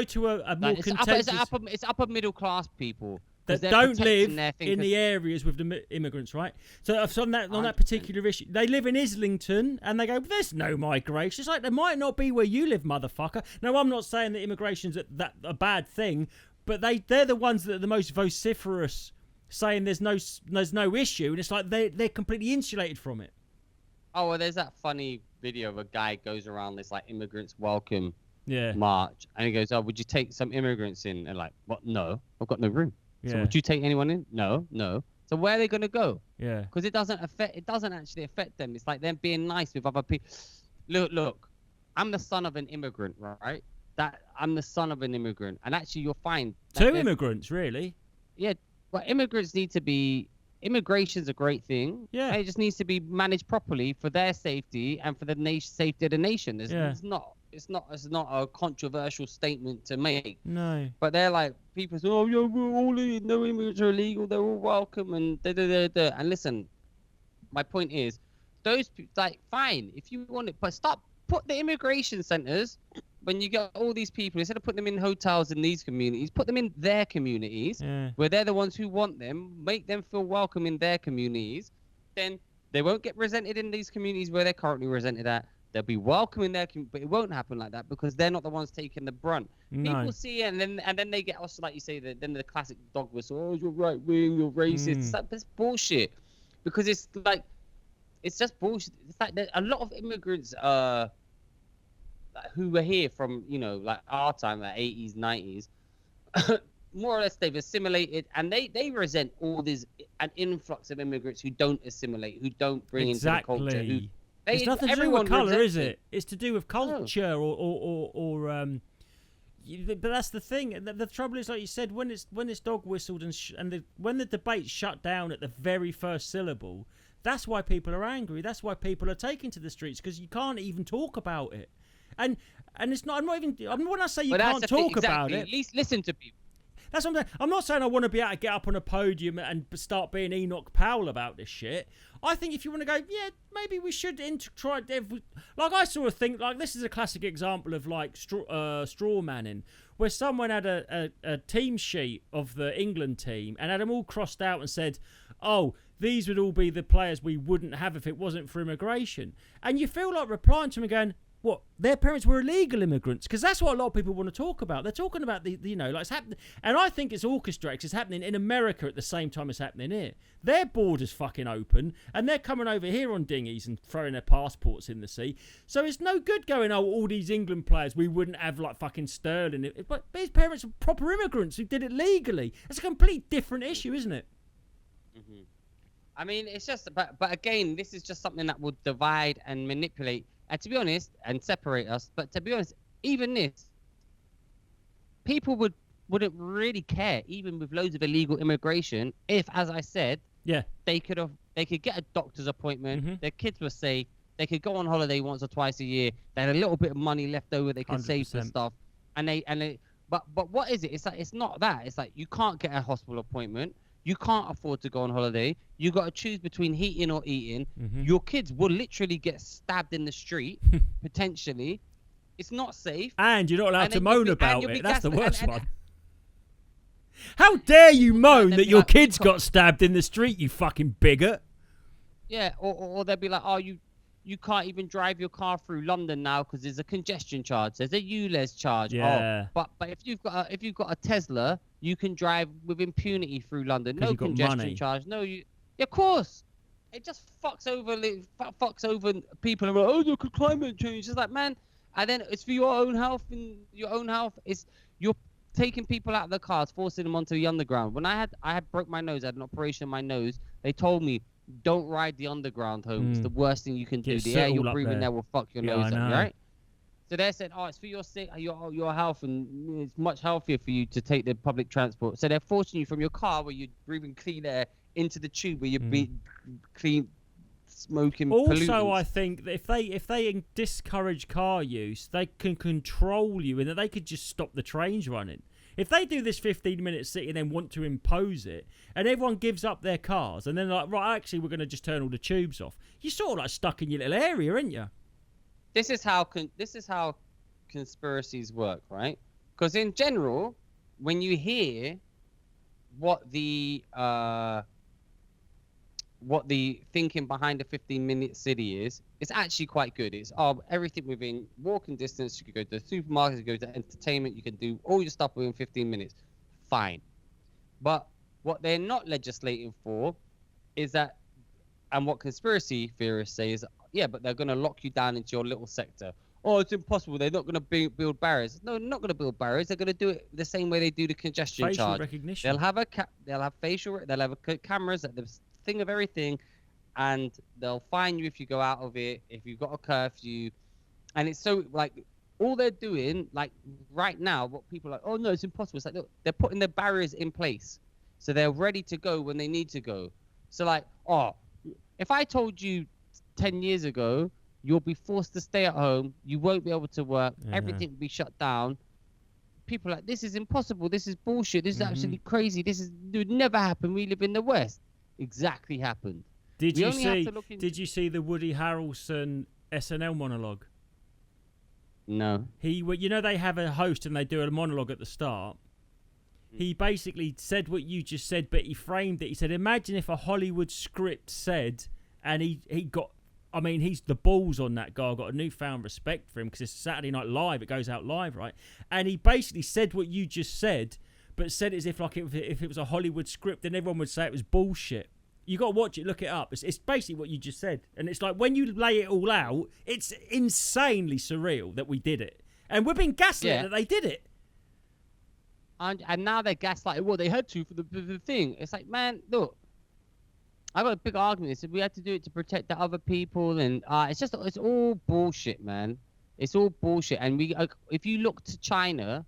A: to a more contentious...
B: It's upper middle class people
A: that don't live in the areas with the immigrants, right? So on that particular issue, they live in Islington and they go, "There's no migration." It's like there might not be where you live, motherfucker. No, I'm not saying that immigration's a bad thing, but they're the ones that are the most vociferous, saying there's no issue, and it's like they're completely insulated from it.
B: Oh, well, there's that funny video of a guy goes around this like immigrants welcome
A: Yeah.
B: March, and he goes, "Oh, would you take some immigrants in?" And like, "What? No, I've got no room."
A: Yeah.
B: So would you take anyone in? No. So where are they gonna go?
A: Yeah.
B: Because it doesn't actually affect them. It's like them being nice with other people. Look, I'm the son of an immigrant, right? I'm the son of an immigrant, and actually you'll find
A: two immigrants, really.
B: Yeah, but immigrants need to be. Immigration's a great thing.
A: Yeah.
B: It just needs to be managed properly for their safety and for the safety of the nation. It's not a controversial statement to make.
A: No.
B: But they're like, people say, "Oh, yeah, we're all no immigrants are illegal. They're all welcome." And da. And listen, my point is, those like fine if you want it, but put the immigration centers. When you get all these people, instead of putting them in hotels in these communities, put them in their communities where they're the ones who want them. Make them feel welcome in their communities. Then they won't get resented in these communities where they're currently resented at. They'll be welcome in their community, but it won't happen like that because they're not the ones taking the brunt.
A: No.
B: People see it, and then they get also, like you say, then the classic dog whistle. "Oh, you're right wing, you're racist." That's bullshit. Because it's just bullshit. It's like a lot of immigrants who were here from, like our time, like 80s, 90s, more or less they've assimilated, and they resent all this an influx of immigrants who don't assimilate, who don't bring into the culture.
A: It's nothing to do with colour, is it? It's to do with culture but that's the thing. The trouble is, like you said, when it's dog whistled when the debate shut down at the very first syllable, that's why people are angry. That's why people are taking to the streets, because you can't even talk about it. And it's not. I'm not even. When I say you can't talk about it,
B: at least listen to people.
A: That's what I'm saying. I'm not saying I want to be able to get up on a podium and start being Enoch Powell about this shit. I think if you want to go, yeah, maybe we should try. Like I sort of think, like this is a classic example of like straw manning, where someone had a team sheet of the England team and had them all crossed out and said, "Oh, these would all be the players we wouldn't have if it wasn't for immigration. And you feel like replying to them and going, what, their parents were illegal immigrants? Because that's what a lot of people want to talk about. They're talking about the like it's happening, and I think it's orchestrated. It's happening in America at the same time it's happening here. Their borders fucking open, and they're coming over here on dinghies and throwing their passports in the sea. So it's no good going, oh, all these England players we wouldn't have like fucking Sterling. But his parents are proper immigrants who did it legally. It's a completely different issue, isn't it?
B: Mm-hmm. I mean, it's just, but again, this is just something that will divide and manipulate. And to be honest, and separate us. But to be honest, even this, people wouldn't really care, even with loads of illegal immigration, if, as I said, they could get a doctor's appointment. Mm-hmm. Their kids were safe. They could go on holiday once or twice a year. They had a little bit of money left over. They could 100%. Save for stuff. But what is it? It's like, it's not that. It's like you can't get a hospital appointment. You can't afford to go on holiday. You got to choose between heating or eating. Mm-hmm. Your kids will literally get stabbed in the street, potentially. It's not safe.
A: And you're not allowed to moan about it. That's the worst one. How dare you moan that your kids got stabbed in the street, you fucking bigot?
B: Yeah, or they'll be like, oh, you can't even drive your car through London now because there's a congestion charge. There's a ULEZ charge.
A: Yeah.
B: Oh, but if you've got a Tesla, you can drive with impunity through London. No congestion charge. No, of course. It just fucks over people. And like, oh, look at climate change. It's like, man, and then it's for your own health and your own health. You're taking people out of the cars, forcing them onto the underground. When I had broke my nose, I had an operation in my nose. They told me, don't ride the underground home. It's the worst thing you can do. The air you're breathing there will fuck your nose up, right? So they said, oh, it's for your health, and it's much healthier for you to take the public transport. So they're forcing you from your car, where you're breathing clean air, into the tube where you're clean smoking pollutants.
A: Also, I think that if they discourage car use, they can control you, and that they could just stop the trains running. If they do this 15-minute city and then want to impose it, and everyone gives up their cars, and then like, right, actually, we're going to just turn all the tubes off, you're sort of like stuck in your little area, aren't you?
B: This is how conspiracies work, right? Because in general, when you hear what the thinking behind a 15-minute city is, it's actually quite good. It's everything within walking distance. You can go to the supermarket, you can go to entertainment, you can do all your stuff within 15 minutes. Fine. But what they're not legislating for is that, and what conspiracy theorists say is, yeah, but they're going to lock you down into your little sector. Oh, it's impossible. They're not going to build barriers. No, they're not going to build barriers. They're going to do it the same way they do the congestion
A: facial
B: charge.
A: Recognition.
B: They'll have they'll have cameras at the thing of everything, and they'll fine you if you go out of it, if you've got a curfew. And it's so, like, all they're doing, like, right now, what people are like, oh, no, it's impossible. It's like, look, they're putting the barriers in place, so they're ready to go when they need to go. So, like, oh, if I told you 10 years ago, you'll be forced to stay at home, you won't be able to work, everything will be shut down. People are like, this is impossible, this is bullshit, this is absolutely crazy, it would never happen, we live in the West. Exactly happened.
A: Did you see the Woody Harrelson SNL monologue?
B: No.
A: They have a host and they do a monologue at the start. He basically said what you just said, but he framed it. He said, imagine if a Hollywood script said, and he got, I mean, he's the balls on that guy. I've got a newfound respect for him because it's Saturday Night Live. It goes out live, right? And he basically said what you just said, but said it as if like if it was a Hollywood script, then everyone would say it was bullshit. You got to watch it, look it up. It's basically what you just said. And it's like when you lay it all out, it's insanely surreal that we did it. And we've been gaslit that they did it.
B: And now they're gaslighting what they had to for the thing. It's like, man, look, I got a big argument. They said we had to do it to protect the other people, and it's all bullshit, man. It's all bullshit. And if you look to China,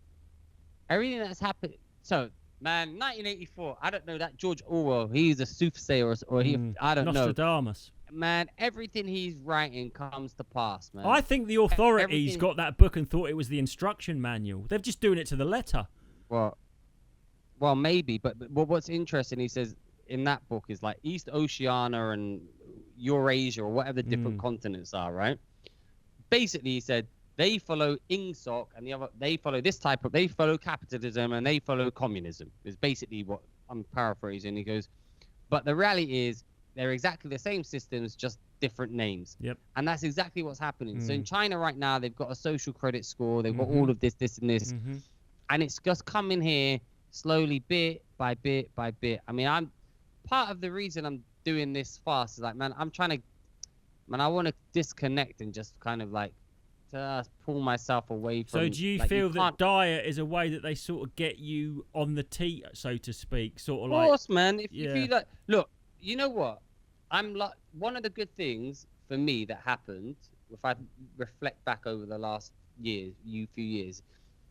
B: everything that's happened. So, man, 1984. I don't know that George Orwell. He's a soothsayer, or I don't know.
A: Nostradamus.
B: Man, everything he's writing comes to pass, man.
A: I think the authorities got that book and thought it was the instruction manual. They're just doing it to the letter.
B: Well, maybe, but what's interesting, he says in that book, is like East Oceania and Eurasia, or whatever the different continents are, right? Basically, he said they follow INGSOC, and they follow capitalism, and they follow communism. Is basically what I'm paraphrasing. He goes, but the reality is they're exactly the same systems, just different names.
A: Yep.
B: And that's exactly what's happening. So in China right now, they've got a social credit score. They've got
A: Mm-hmm.
B: all of this, and this.
A: Mm-hmm.
B: And it's just coming here slowly, bit by bit by bit. I mean, I'm part of the reason I'm doing this fast is like, man, I want to disconnect and just kind of like just pull myself away from.
A: So do you feel that diet is a way that they sort of get you on the tee, so to speak? Sort of like.
B: Of course, man. If you like, look, you know what? I'm like, one of the good things for me that happened, if I reflect back over the last few years,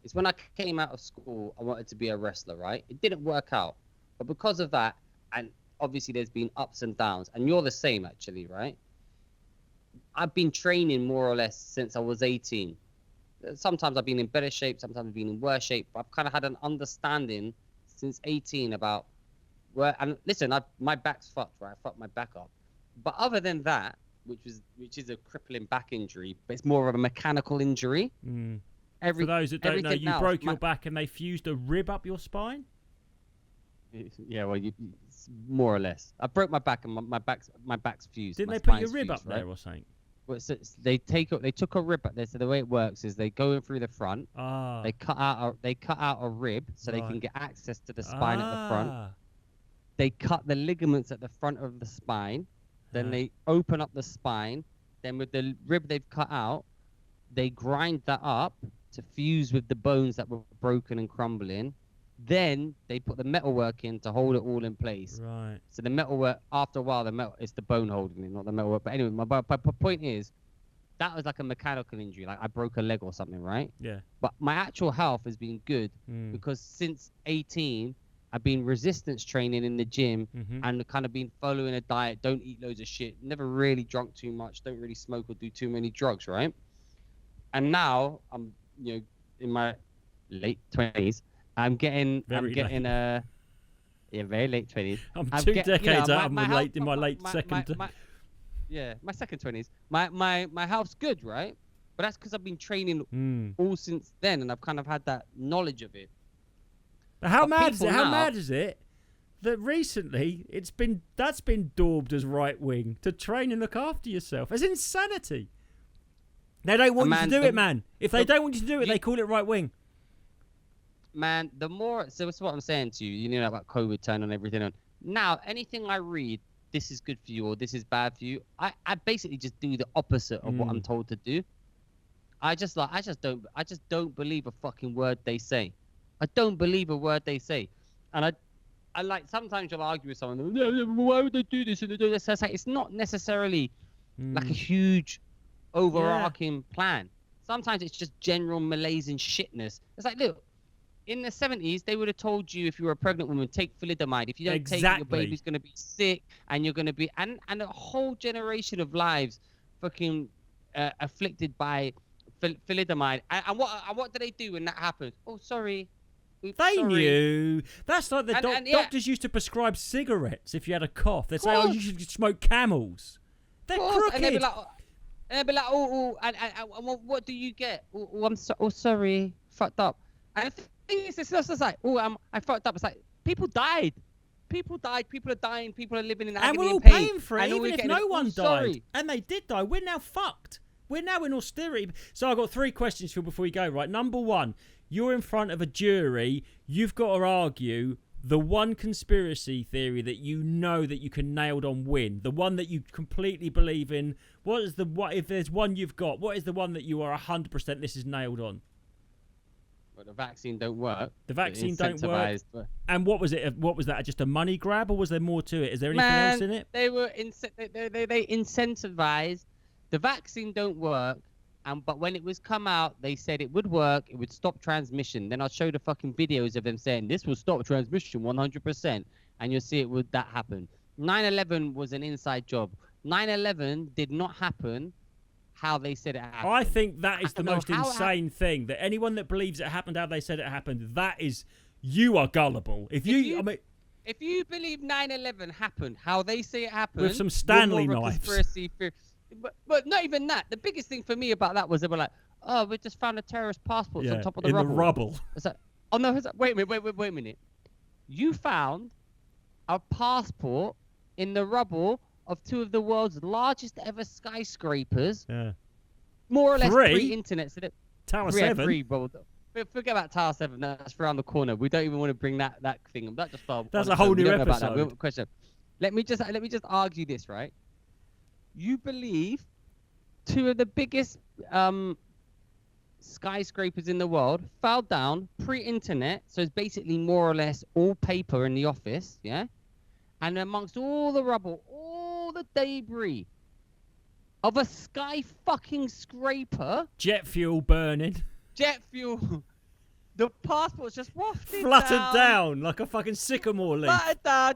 B: is when I came out of school, I wanted to be a wrestler, right? It didn't work out. But because of that, and obviously there's been ups and downs, and you're the same actually, right? I've been training more or less since I was 18. Sometimes I've been in better shape, sometimes I've been in worse shape, but I've kind of had an understanding since 18 about where, and listen, my back's fucked, right? I fucked my back up. But other than that, which is a crippling back injury, but it's more of a mechanical injury.
A: For those that don't know, you broke your back and they fused a rib up your spine?
B: Yeah, well, more or less. I broke my back and my back's fused.
A: Didn't they put your rib up there or something?
B: Well, so they took a rib up there. So the way it works is they go in through the front. They cut out a rib so they can get access to the spine at the front. They cut the ligaments at the front of the spine. Then they open up the spine. Then with the rib they've cut out, they grind that up to fuse with the bones that were broken and crumbling. Then they put the metalwork in to hold it all in place.
A: Right.
B: So the metalwork, after a while, it's the bone holding it, not the metalwork. But anyway, my point is, that was like a mechanical injury. Like I broke a leg or something, right?
A: Yeah.
B: But my actual health has been good because since 18, I've been resistance training in the gym and kind of been following a diet. Don't eat loads of shit. Never really drunk too much. Don't really smoke or do too many drugs, right? And now I'm, in my late 20s. I'm getting very late 20s.
A: I'm 2 decades out. I'm in my late second.
B: My second 20s. My health's good, right? But that's because I've been training all since then, and I've kind of had that knowledge of it.
A: But how mad is it? How mad is it that recently that's been daubed as right wing to train and look after yourself? It's insanity. They don't want you to do it, man. If they don't want you to do it, they call it right wing.
B: Man, so that's what I'm saying to you. You know about COVID turn on everything on. Now, anything I read, this is good for you or this is bad for you. I basically just do the opposite of what I'm told to do. I just don't believe a fucking word they say. I don't believe a word they say. And I like, sometimes you'll argue with someone, why would they do this and they do this? So it's not necessarily like a huge overarching plan. Sometimes it's just general malaise and shitness. It's like, look, in the 70s, they would have told you if you were a pregnant woman, take thalidomide. If you don't take it, your baby's going to be sick and you're going to be... And a whole generation of lives fucking afflicted by thalidomide. And what do they do when that happens? Oh, sorry. Oops,
A: they knew. That's like the doctors used to prescribe cigarettes if you had a cough. They'd say, you should smoke Camels. They're crooked.
B: And they'd be like, and what do you get? I'm sorry, fucked up. And the thing is, it's just like, I fucked up. It's like, people died. People are dying. People are living in agony
A: and we're all
B: and pain.
A: paying for it, even if no one died.
B: Sorry.
A: And they did die. We're now fucked. We're now in austerity. So I've got 3 questions for you before we go, right? Number 1, you're in front of a jury. You've got to argue the one conspiracy theory that you know that you can nailed on win. The one that you completely believe in. If there's one you've got, what is the one that you are 100% this is nailed on?
B: Well, the vaccine don't work.
A: The vaccine don't work. And what was it? What was that? Just a money grab, or was there more to it? Is there anything else in it?
B: They were they incentivized. The vaccine don't work, but when it was come out, they said it would work. It would stop transmission. Then I'll show the fucking videos of them saying this will stop transmission 100%, and you'll see that happen. 9/11 was an inside job. 9/11 did not happen how they said it happened.
A: I think that is the most insane thing. That anyone that believes it happened how they said it happened, you are gullible. If you
B: believe 9/11 happened how they say it happened,
A: with some Stanley knives.
B: Conspiracy theory. But not even that. The biggest thing for me about that was they were like, oh, we just found a terrorist passport on top of the rubble. It's like, oh no, wait a minute. You found a passport in the rubble of two of the world's largest ever skyscrapers.
A: Yeah.
B: More or less
A: Three?
B: pre-internet. So that
A: Tower
B: yeah,
A: 7.
B: three, bro. Forget about Tower 7. That's around the corner. We don't even want to bring that thing. That just
A: That's a whole new
B: episode.
A: episode.
B: Question. Let me just argue this, right? You believe two of the biggest skyscrapers in the world fell down pre-internet, so it's basically more or less all paper in the office, yeah? And amongst all the rubble, all the debris of a sky fucking scraper,
A: Jet fuel burning.
B: jet fuel, the passport's just wafted
A: Fluttered down like a fucking sycamore leaf.
B: Fluttered down,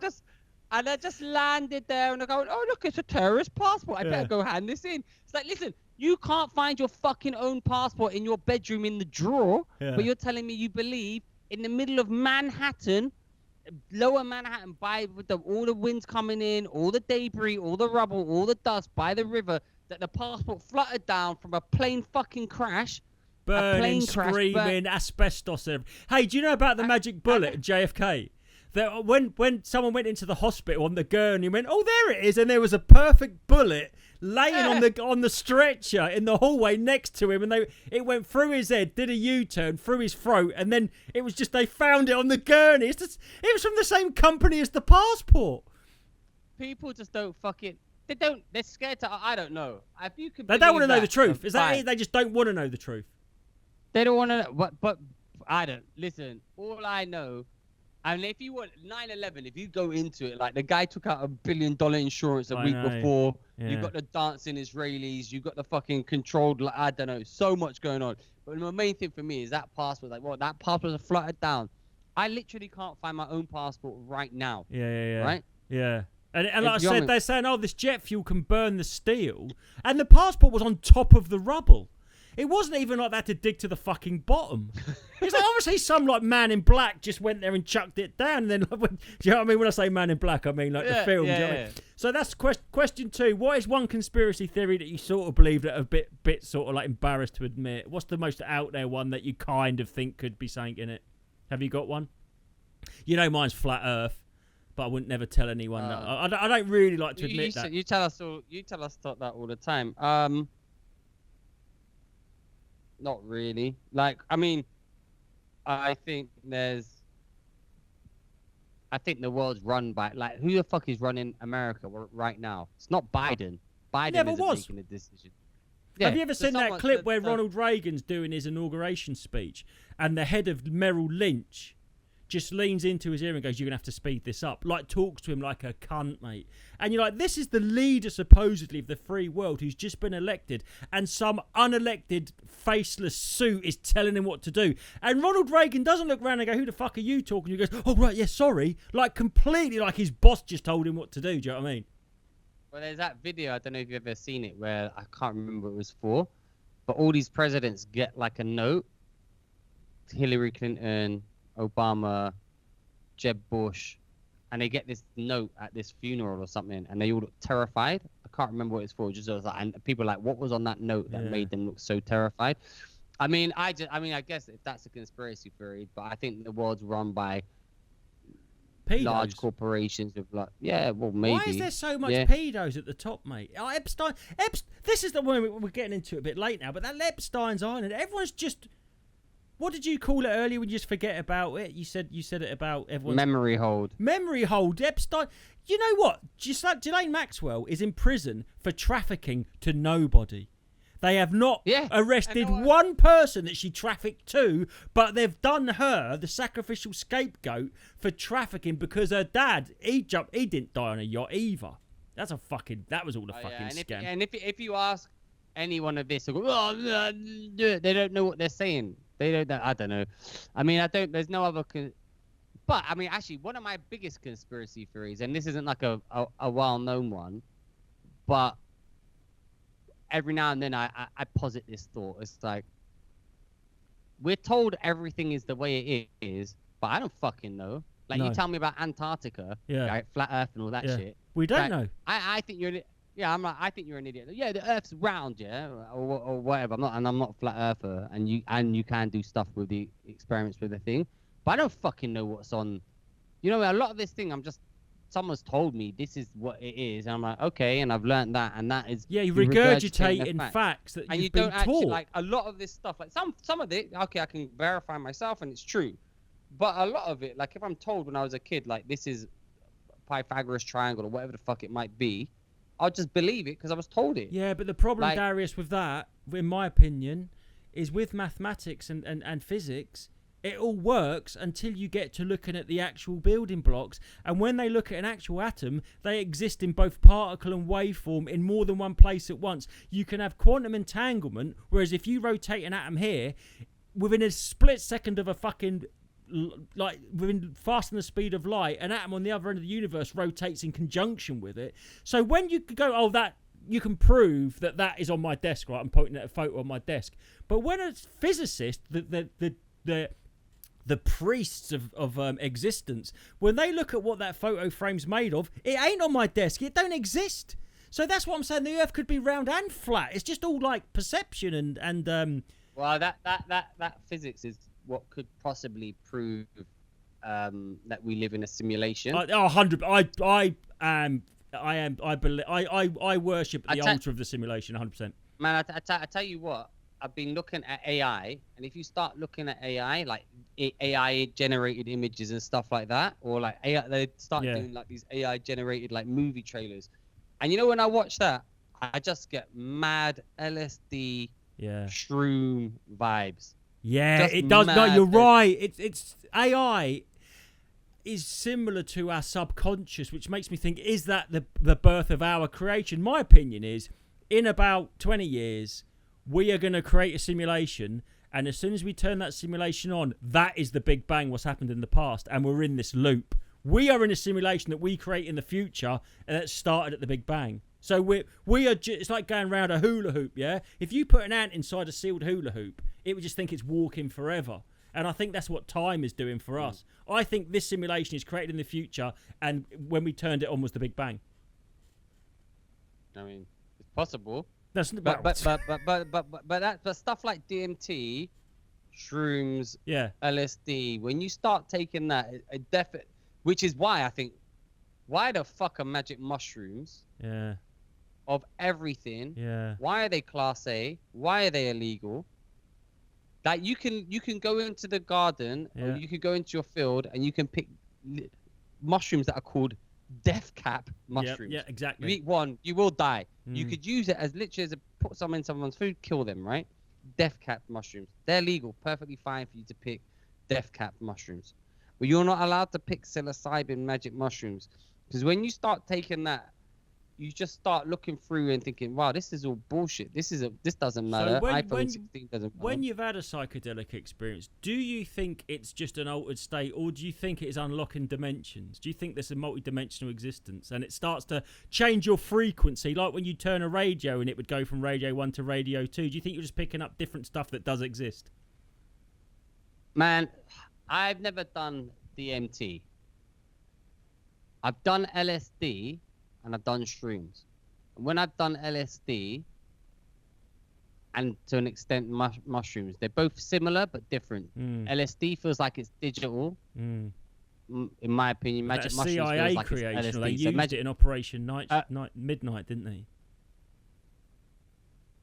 B: and I just landed there, and I go, oh look, it's a terrorist passport. I better go hand this in. It's like, listen, you can't find your fucking own passport in your bedroom in the drawer, but you're telling me you believe in the middle of Manhattan, lower Manhattan, with all the winds coming in, all the debris, all the rubble, all the dust by the river, that the passport fluttered down from a plane fucking crash.
A: Burning, screaming, asbestos. Hey, do you know about the magic bullet at JFK? That when someone went into the hospital on the gurney and went, oh, there it is, and there was a perfect bullet laying on the stretcher in the hallway next to him, and it went through his head, did a U-turn through his throat, and then it was just they found it on the gurney. It was from the same company as the passport.
B: People just don't fucking. They're scared to. I don't know. If you could.
A: They don't want to know the truth. Is that it? They just don't want to know the truth.
B: They don't want to know. But I don't. Listen, all I know. And if you want 9/11, if you go into it, like the guy took out $1 billion insurance a week before. Yeah. You got the dancing Israelis. You got the fucking controlled. Like, I don't know. So much going on. But the main thing for me is that passport. Like, well, that passport was fluttered down. I literally can't find my own passport right now. Yeah. Right?
A: Yeah. And like I said, they're saying, oh, this jet fuel can burn the steel. And the passport was on top of the rubble. It wasn't even like that to dig to the fucking bottom. It's like obviously some like man in black just went there and chucked it down. And then, do you know what I mean? When I say man in black, I mean like the film.
B: Yeah,
A: do you know what I mean? So that's question 2. What is one conspiracy theory that you sort of believe that are a bit sort of like embarrassed to admit? What's the most out there one that you kind of think could be something in it? Have you got one? You know mine's flat Earth. But I wouldn't never tell anyone that. I don't really like to admit that.
B: You tell us that all the time. Not really. Like, I mean, I think the world's run by, like, who the fuck is running America right now? It's not Biden. Biden
A: never
B: isn't
A: was.
B: making a decision. Yeah,
A: have you ever seen that clip where Ronald Reagan's doing his inauguration speech and the head of Merrill Lynch just leans into his ear and goes, you're going to have to speed this up. Like, talks to him like a cunt, mate. And you're like, this is the leader, supposedly, of the free world who's just been elected, and some unelected, faceless suit is telling him what to do. And Ronald Reagan doesn't look around and go, who the fuck are you talking to? He goes, oh, right, yeah, sorry. Like, completely like his boss just told him what to do. Do you know what I mean?
B: Well, there's that video, I don't know if you've ever seen it, where I can't remember what it was for, but all these presidents get, like, a note. Hillary Clinton, Obama, Jeb Bush, and they get this note at this funeral or something, and they all look terrified. I can't remember what it's for. Just like, and people are like, what was on that note that made them look so terrified? I mean, I guess if that's a conspiracy theory, but I think the world's run by
A: pedos.
B: Large corporations with like, well, maybe.
A: Why is there so much pedos at the top, mate? Epstein. This is the one we're getting into a bit late now, but that Epstein's Island, everyone's just. What did you call it earlier when you just forget about it? You said it about everyone's...
B: Memory hold.
A: Memory hold. Epstein. You know what? Just like Ghislaine Maxwell is in prison for trafficking to nobody. They have not arrested one person that she trafficked to, but they've done her the sacrificial scapegoat for trafficking because her dad, he didn't die on a yacht either. That was all a fucking scam.
B: And if you ask anyone of this, they'll go, they don't know what they're saying. They don't know. I don't know. I mean, there's no other. But I mean, actually, one of my biggest conspiracy theories, and this isn't like a well-known one, but every now and then I posit this thought. It's like, we're told everything is the way it is, but I don't fucking know. Like, you tell me about Antarctica, right, flat Earth and all that shit.
A: We don't know.
B: I think you're. I think you're an idiot. Yeah, the Earth's round, or whatever. I'm not a flat earther, and you can do stuff with the experiments with the thing, but I don't fucking know what's on. You know, a lot of this thing, I'm just someone's told me this is what it is, and I'm like, okay, and I've learned that, and that is
A: Yeah, you're
B: you're
A: regurgitating
B: facts.
A: facts that
B: And
A: you've
B: you
A: been
B: don't actually
A: taught.
B: like a lot of this stuff. Like some of it, okay, I can verify myself, and it's true. But a lot of it, like if I'm told when I was a kid, like this is Pythagoras triangle or whatever the fuck it might be, I'll just believe it because I was told it.
A: Yeah, but the problem,
B: Like-
A: Darius, with that, in my opinion, is with mathematics and physics, it all works until you get to looking at the actual building blocks. And when they look at an actual atom, they exist in both particle and waveform in more than one place at once. You can have quantum entanglement, whereas if you rotate an atom here, within a split second of a fucking... like within faster than the speed of light, an atom on the other end of the universe rotates in conjunction with it. So when you go, oh, that you can prove that is on my desk, right? I'm pointing at a photo on my desk. But when a physicist, the priests of existence, when they look at what that photo frame's made of, it ain't on my desk. It don't exist. So that's what I'm saying. The Earth could be round and flat. It's just all like perception and.
B: Well, that physics is what could possibly prove that we live in a simulation.
A: 100. I worship the altar of the simulation. 100%.
B: Man, I tell you what. I've been looking at AI, and if you start looking at AI, like AI generated images and stuff like that, or like AI, they start doing like these AI generated like movie trailers, and you know when I watch that, I just get mad LSD, shroom vibes.
A: Yeah,
B: Just
A: it does. No,
B: mad.
A: you're right. It's AI is similar to our subconscious, which makes me think: is that the birth of our creation? My opinion is, in about 20 years. We are going to create a simulation, and as soon as we turn that simulation on, that is the Big Bang, what's happened in the past, and we're in this loop. We are in a simulation that we create in the future, and that started at the Big Bang. So we are. It's like going around a hula hoop, yeah? If you put an ant inside a sealed hula hoop, it would just think it's walking forever. And I think that's what time is doing for us. I think this simulation is created in the future, and when we turned it on was the Big Bang.
B: I mean, it's possible.
A: But
B: stuff like DMT, shrooms,
A: yeah,
B: LSD. When you start taking that, which is why I think, why the fuck are magic mushrooms?
A: Yeah.
B: Of everything.
A: Yeah.
B: Why are they class A? Why are they illegal? Like you can go into the garden, or you can go into your field, and you can pick mushrooms that are called death cap mushrooms.
A: Yeah, exactly.
B: You eat one, you will die. You could use it as literally put some in someone's food, kill them, right? Death cap mushrooms. They're legal, perfectly fine for you to pick death cap mushrooms. But you're not allowed to pick psilocybin magic mushrooms. Because when you start taking that, you just start looking through and thinking, wow, this is all bullshit. This doesn't matter.
A: So
B: iPhone 16 doesn't matter.
A: When you've had a psychedelic experience, do you think it's just an altered state, or do you think it is unlocking dimensions? Do you think there's a multi-dimensional existence and it starts to change your frequency, like when you turn a radio and it would go from radio 1 to radio 2? Do you think you're just picking up different stuff that does exist?
B: Man, I've never done DMT. I've done LSD. And I've done shrooms. When I've done LSD, and to an extent mushrooms, they're both similar but different. LSD feels like it's digital. In my opinion, magic mushrooms
A: CIA
B: feels like
A: creation.
B: it's LSD.
A: They used it in Operation Midnight, didn't they?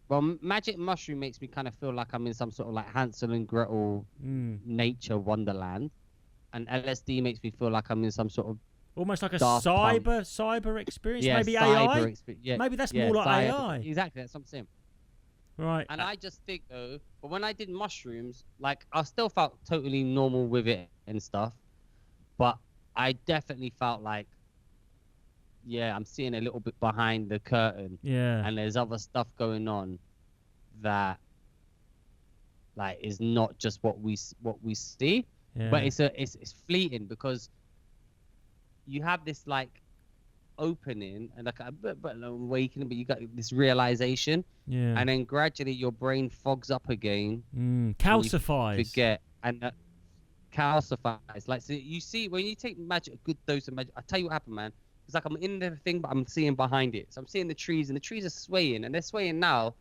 B: Well, magic mushroom makes me kind of feel like I'm in some sort of like Hansel and Gretel nature wonderland, and LSD makes me feel like I'm in some sort of
A: almost like a
B: Daft
A: cyber experience, maybe AI. Maybe that's more like AI.
B: Exactly, that's what I'm saying.
A: Right.
B: And I just think though, but when I did mushrooms, like I still felt totally normal with it and stuff, but I definitely felt like, yeah, I'm seeing a little bit behind the curtain.
A: Yeah.
B: And there's other stuff going on that, like, is not just what we see, but it's fleeting because you have this like opening and like a awakening, but you got this realization, and then gradually your brain fogs up again,
A: calcifies,
B: forget, and calcifies. Like, so you see when you take magic, a good dose of magic. I tell you what happened, man. It's like I'm in the thing, but I'm seeing behind it. So I'm seeing the trees, and the trees are swaying, and they're swaying now,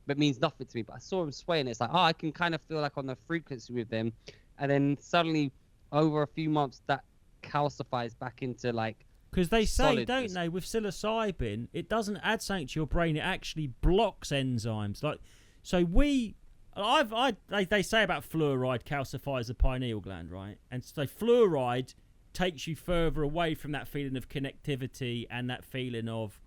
B: but it means nothing to me. But I saw them swaying. It's like, oh, I can kind of feel like on the frequency with them, and then suddenly over a few months that calcifies back into like
A: Because they say,
B: solid
A: don't they, with psilocybin, it doesn't add something to your brain; it actually blocks enzymes. Like, so they say about fluoride calcifies the pineal gland, right? And so fluoride takes you further away from that feeling of connectivity and that feeling of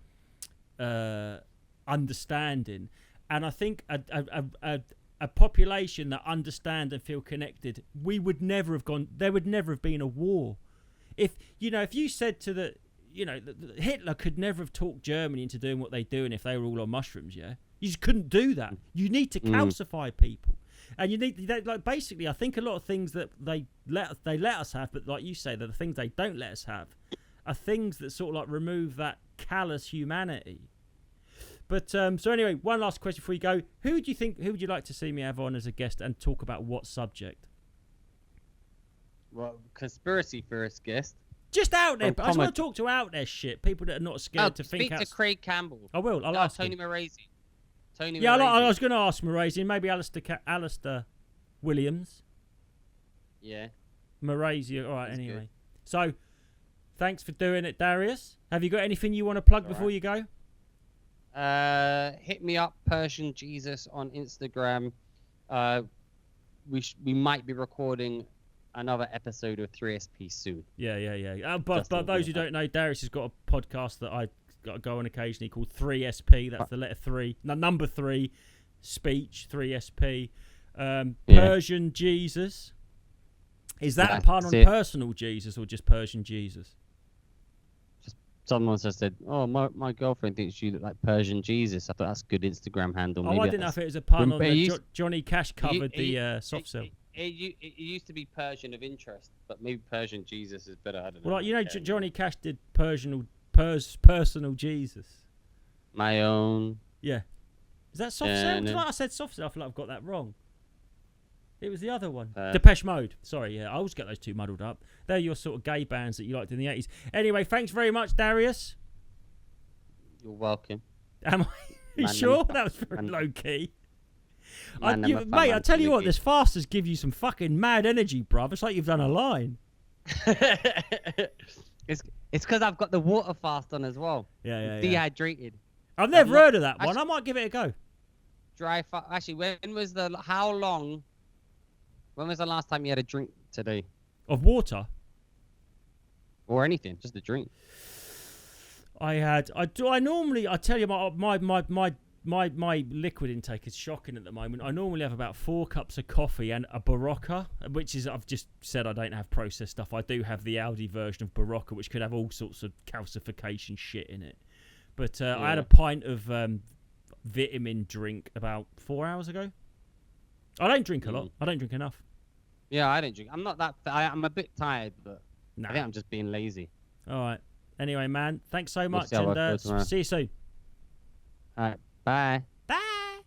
A: understanding. And I think a population that understand and feel connected, we would never have gone. There would never have been a war. If you said to Hitler could never have talked Germany into doing what they do, and if they were all on mushrooms, yeah, you just couldn't do that. You need to calcify people, and you need basically. I think a lot of things that they let us have, but like you say, that the things they don't let us have, are things that sort of like remove that callous humanity. But so anyway, one last question before you go: Who would you like to see me have on as a guest and talk about what subject?
B: Well, conspiracy theorist guest.
A: Just out there. I just want to talk to out there shit. People that are not scared to think.
B: Speak to Craig Campbell.
A: I will. I'll ask
B: Tony
A: him.
B: Morazy.
A: I was going to ask Morazy. Maybe Alistair Williams.
B: Yeah.
A: Morazy. All right.
B: That's
A: anyway.
B: Good.
A: So, thanks for doing it, Darius. Have you got anything you want to plug before you go?
B: Hit me up, Persian Jesus on Instagram. We might be recording another episode of 3SP soon.
A: Yeah. But those who don't know, Darius has got a podcast that I got to go on occasionally called 3SP. That's the letter 3, number 3, speech 3SP. Persian Jesus. Is that a pun on personal Jesus or just Persian Jesus?
B: Someone just said, "Oh, my girlfriend thinks you look like Persian Jesus." I thought that's a good Instagram handle.
A: I didn't know if it was a pun on the Johnny Cash covered the soft cell.
B: It used to be Persian of interest, but maybe Persian Jesus is better. I don't
A: know. Well, Johnny Cash did personal Jesus.
B: My own.
A: Yeah. Is that soft cell? I said soft cell. I feel like I've got that wrong. It was the other one. Depeche Mode. Sorry, yeah. I always get those two muddled up. They're your sort of gay bands that you liked in the 80s. Anyway, thanks very much, Darius.
B: You're welcome.
A: Am I? You sure? That was very low-key. Mate, I tell you what, this fasters give you some fucking mad energy, bruv. It's like you've done a line.
B: It's because I've got the water fast on as well.
A: Yeah.
B: Dehydrated.
A: I've never heard of that one. I might give it a go.
B: Dry fast. Actually, when was the last time you had a drink today?
A: Of water?
B: Or anything, just a drink.
A: I tell you, my liquid intake is shocking at the moment. I normally have about 4 cups of coffee and a Barocca, which is, I've just said I don't have processed stuff. I do have the Aldi version of Barocca, which could have all sorts of calcification shit in it. But I had a pint of vitamin drink about 4 hours ago. I don't drink a lot. I don't drink enough.
B: Yeah, I don't drink. I'm not that. I'm a bit tired, but I think I'm just being lazy.
A: All right. Anyway, man, thanks so much, and see you soon.
B: All right. Bye.
A: Bye.